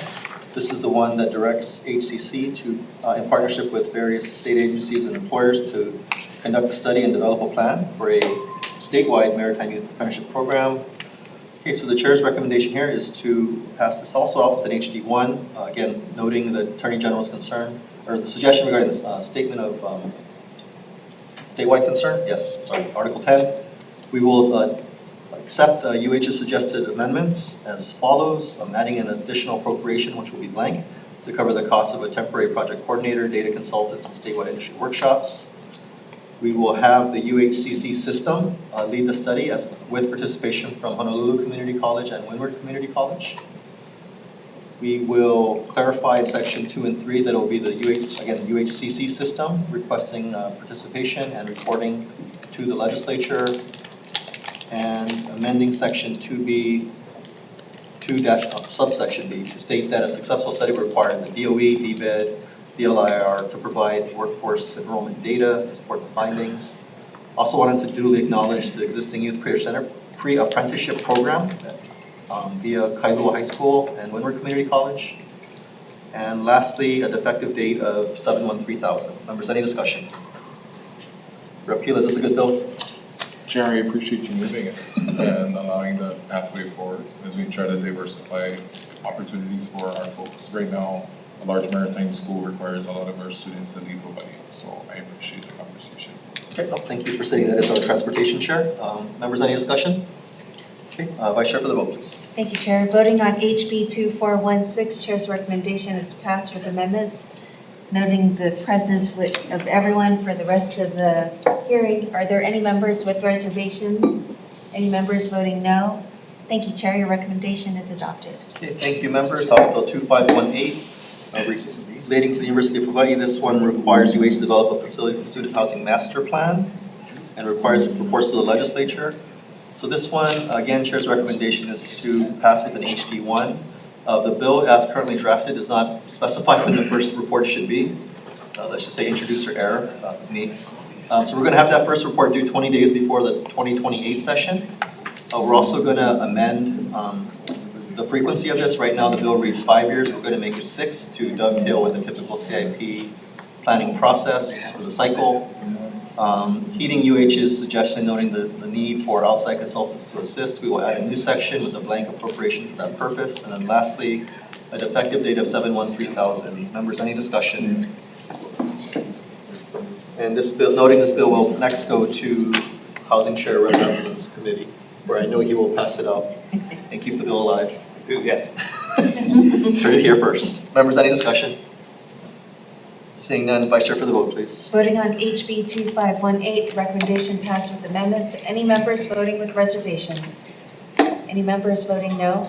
This is the one that directs HCC to, in partnership with various state agencies and employers, to conduct a study and develop a plan for a statewide Maritime Youth Apprenticeship Program. Okay, so the Chair's recommendation here is to pass this also out with an HD1, again, noting the Attorney General's concern, or the suggestion regarding this statement of statewide concern. Yes, sorry, Article 10. We will accept UH's suggested amendments as follows. I'm adding an additional appropriation, which will be blank, to cover the cost of a temporary project coordinator, data consultants, and statewide industry workshops. We will have the UHCC system lead the study with participation from Honolulu Community College and Windward Community College. We will clarify in section 2 and 3 that it will be the UHCC system requesting participation and reporting to the legislature, and amending section 2B, subsection B, to state that a successful study will require the DOE, DBED, DLIR to provide workforce enrollment data to support the findings. Also wanted to duly acknowledge the existing Youth Career Center pre-apprenticeship program via Kailua High School and Windward Community College. And lastly, a defective date of 7/1/3000. Members, any discussion? Repeal, is this a good bill? Chair, I appreciate you moving it and allowing the pathway forward as we try to diversify opportunities for our folks. Right now, a large maritime school requires a lot of our students to leave Hawaii, so I appreciate the conversation. Okay, well, thank you for stating that as our transportation chair. Members, any discussion? Okay, Vice Chair for the vote, please. Thank you, Chair. Voting on HB 2416, Chair's recommendation is passed with amendments, noting the presence of everyone for the rest of the hearing. Are there any members with reservations? Any members voting no? Thank you, Chair. Your recommendation is adopted. Okay, thank you, members. House Bill 2518, relating to the University of Hawaii. This one requires UH to develop a facilities and student housing master plan and requires reports to the legislature. So this one, again, Chair's recommendation is to pass with an HD1. The bill as currently drafted does not specify when the first report should be. Let's just say introducer error, me. So we're going to have that first report due 20 days before the 2028 session. We're also going to amend the frequency of this. Right now the bill reads 5 years. We're going to make it 6 to dovetail with the typical CIP planning process with a cycle. Heeding UH's suggestion noting the need for outside consultants to assist, we will add a new section with a blank appropriation for that purpose. And then lastly, an effective date of 7/1/3000. Members, any discussion? And this bill, noting this bill will next go to Housing Chair Representatives Committee, where I know he will pass it out and keep the bill alive. Enthusiastic. Heard it here first. Members, any discussion? Seeing none, Vice Chair for the vote, please. Voting on HB 2518, recommendation passed with amendments. Any members voting with reservations? Any members voting no?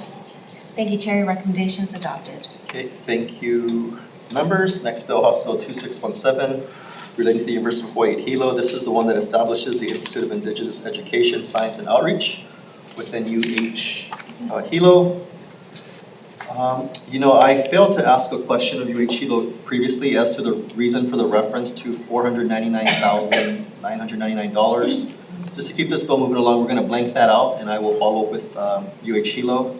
Thank you, Chair. Your recommendation is adopted. Okay, thank you, members. Next bill, House Bill 2617, relating to the University of Hawaii at Hilo. This is the one that establishes the Institute of Indigenous Education, Science, and Outreach within UH Hilo. I failed to ask a question of UH Hilo previously as to the reason for the reference to $499,999. Just to keep this bill moving along, we're going to blank that out, and I will follow up with UH Hilo.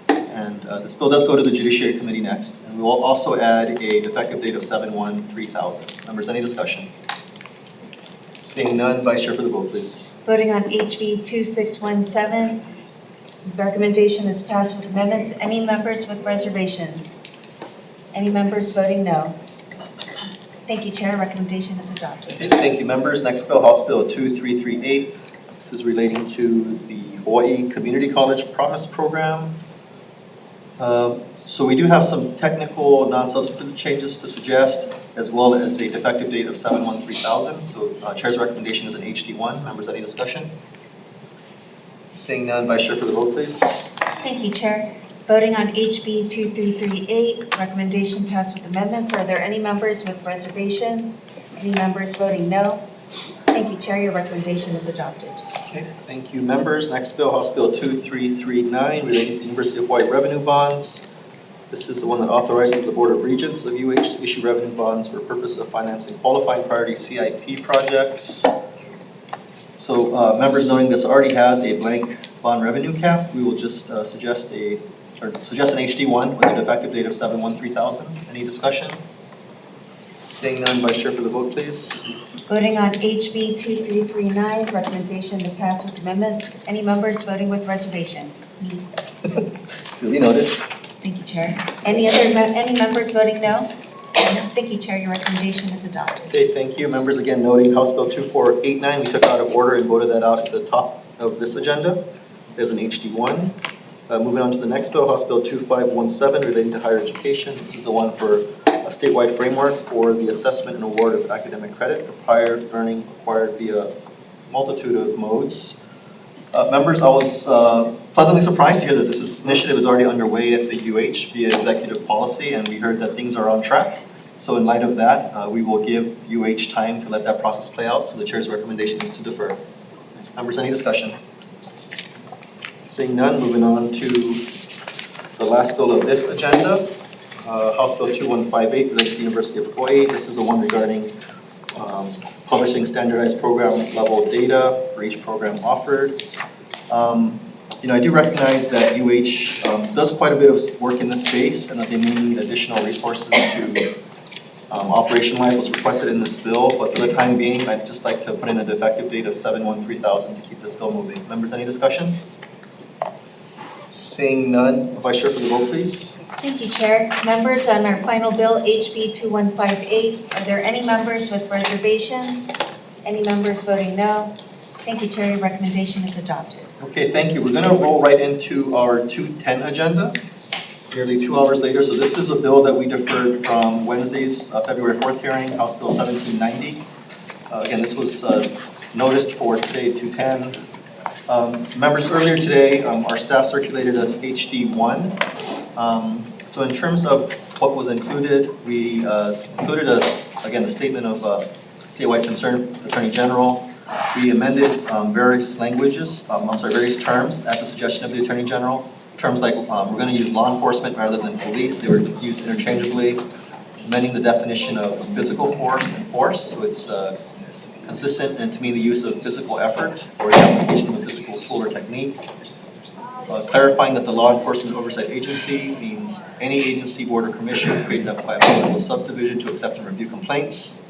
And this bill does go to the Judiciary Committee next. And we will also add a effective date of 7/1/3000. Members, any discussion? Seeing none, Vice Chair for the vote, please. Voting on HB 2617, The recommendation is passed with amendments. Any members with reservations? Any members voting no? Thank you, Chair. Recommendation is adopted. Okay, thank you, members. Next bill, House Bill 2338. This is relating to the Hawai'i Community College Promise Program. So we do have some technical, non-substantive changes to suggest, as well as a defective date of 7/1/3000. So Chair's recommendation is an HD1. Members, any discussion? Seeing none, Vice Chair for the vote, please. Thank you, Chair. Voting on HB 2338, recommendation passed with amendments. Are there any members with reservations? Any members voting no? Thank you, Chair. Your recommendation is adopted. Okay, thank you, members. Next bill, House Bill 2339, relating to the University of Hawaii revenue bonds. This is the one that authorizes the Board of Regents of UH to issue revenue bonds for purpose of financing qualifying priority CIP projects. So members, noting this already has a blank bond revenue cap, we will just suggest an HD1 with a defective date of 7/1/3000. Any discussion? Seeing none, Vice Chair for the vote, please. Voting on HB 2339, recommendation to pass with amendments. Any members voting with reservations? Me. Duly noted. Thank you, Chair. Any members voting no? Thank you, Chair. Your recommendation is adopted. Okay, thank you. Members, again noting House Bill 2489, we took it out of order and voted that out at the top of this agenda as an HD1. Moving on to the next bill, House Bill 2517, relating to higher education. This is the one for a statewide framework for the assessment and award of academic credit for prior learning acquired via multitude of modes. Members, I was pleasantly surprised to hear that this initiative is already underway at the UH via executive policy, and we heard that things are on track. So in light of that, we will give UH time to let that process play out, so the Chair's recommendation is to defer. Members, any discussion? Seeing none, moving on to the last bill of this agenda, House Bill 2158, related to the University of Hawaii. This is the one regarding publishing standardized program level data for each program offered. I do recognize that UH does quite a bit of work in this space and that they may need additional resources to operationalize what's requested in this bill, but for the time being, I'd just like to put in a defective date of 7/1/3000 to keep this bill moving. Members, any discussion? Seeing none, Vice Chair for the vote, please. Thank you, Chair. Members, on our final bill, HB 2158, are there any members with reservations? Any members voting no? Thank you, Chair. Your recommendation is adopted. Okay, thank you. We're going to roll right into our 210 agenda, nearly 2 hours later. So this is a bill that we deferred from Wednesday's February 4th hearing, House Bill 1790. Again, this was noticed for today, 210. Members, earlier today, our staff circulated us HD1. So in terms of what was included, we included, again, a statement of statewide concern from the Attorney General. We amended various various terms at the suggestion of the Attorney General. Terms like we're going to use law enforcement rather than police. They were used interchangeably. Amending the definition of physical force and force, so it's consistent and to me the use of physical effort or the application of a physical tool or technique. Clarifying that the law enforcement oversight agency means any agency, board, or commission created up by a political subdivision to accept and review complaints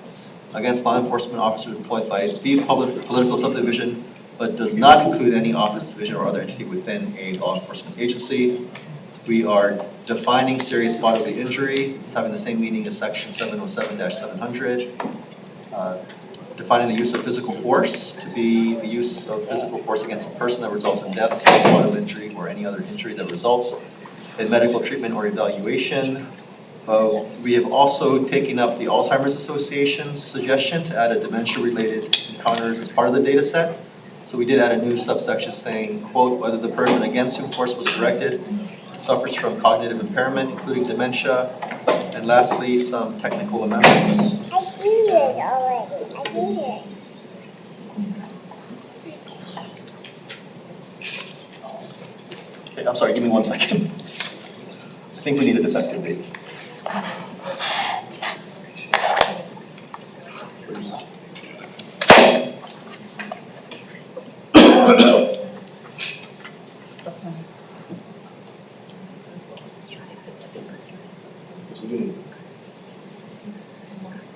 against law enforcement officers employed by the political subdivision, but does not include any office, division, or other entity within a law enforcement agency. We are defining serious bodily injury. It's having the same meaning as section 707-700. Defining the use of physical force to be the use of physical force against a person that results in death, serious bodily injury, or any other injury that results in medical treatment or evaluation. We have also taken up the Alzheimer's Association's suggestion to add a dementia-related encounters as part of the data set. So we did add a new subsection saying, quote, whether the person against whom force was directed suffers from cognitive impairment, including dementia. And lastly, some technical amendments. I did it already. I did it. Okay, I'm sorry, give me 1 second. I think we need a defective date.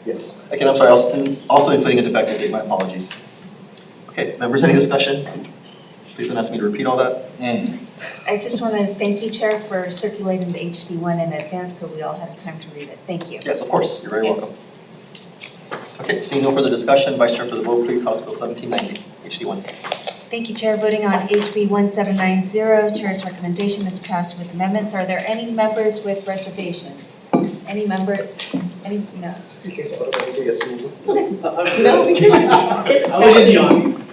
Yes. Okay, I'm sorry, also including a defective date, my apologies. Okay, members, any discussion? Please don't ask me to repeat all that. I just want to thank you, Chair, for circulating the HT1 in advance so we all had time to read it. Thank you. Yes, of course, you're very Yes. welcome. Okay, seeing no further discussion, Vice Chair for the vote, please. House Bill 1790, HD1. Thank you, Chair. Voting on HB 1790, Chair's recommendation is passed with amendments. Are there any members with reservations? Any member, any, no. No, we didn't. Just checking.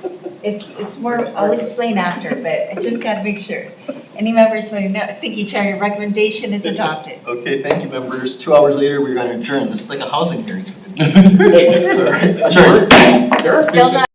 It's more, I'll explain after, but I just gotta make sure. Any members voting no? Thank you, Chair. Your recommendation is adopted. Okay, thank you, members. 2 hours later, we're going to adjourn. This is like a housing hearing. All right, adjourn. Still not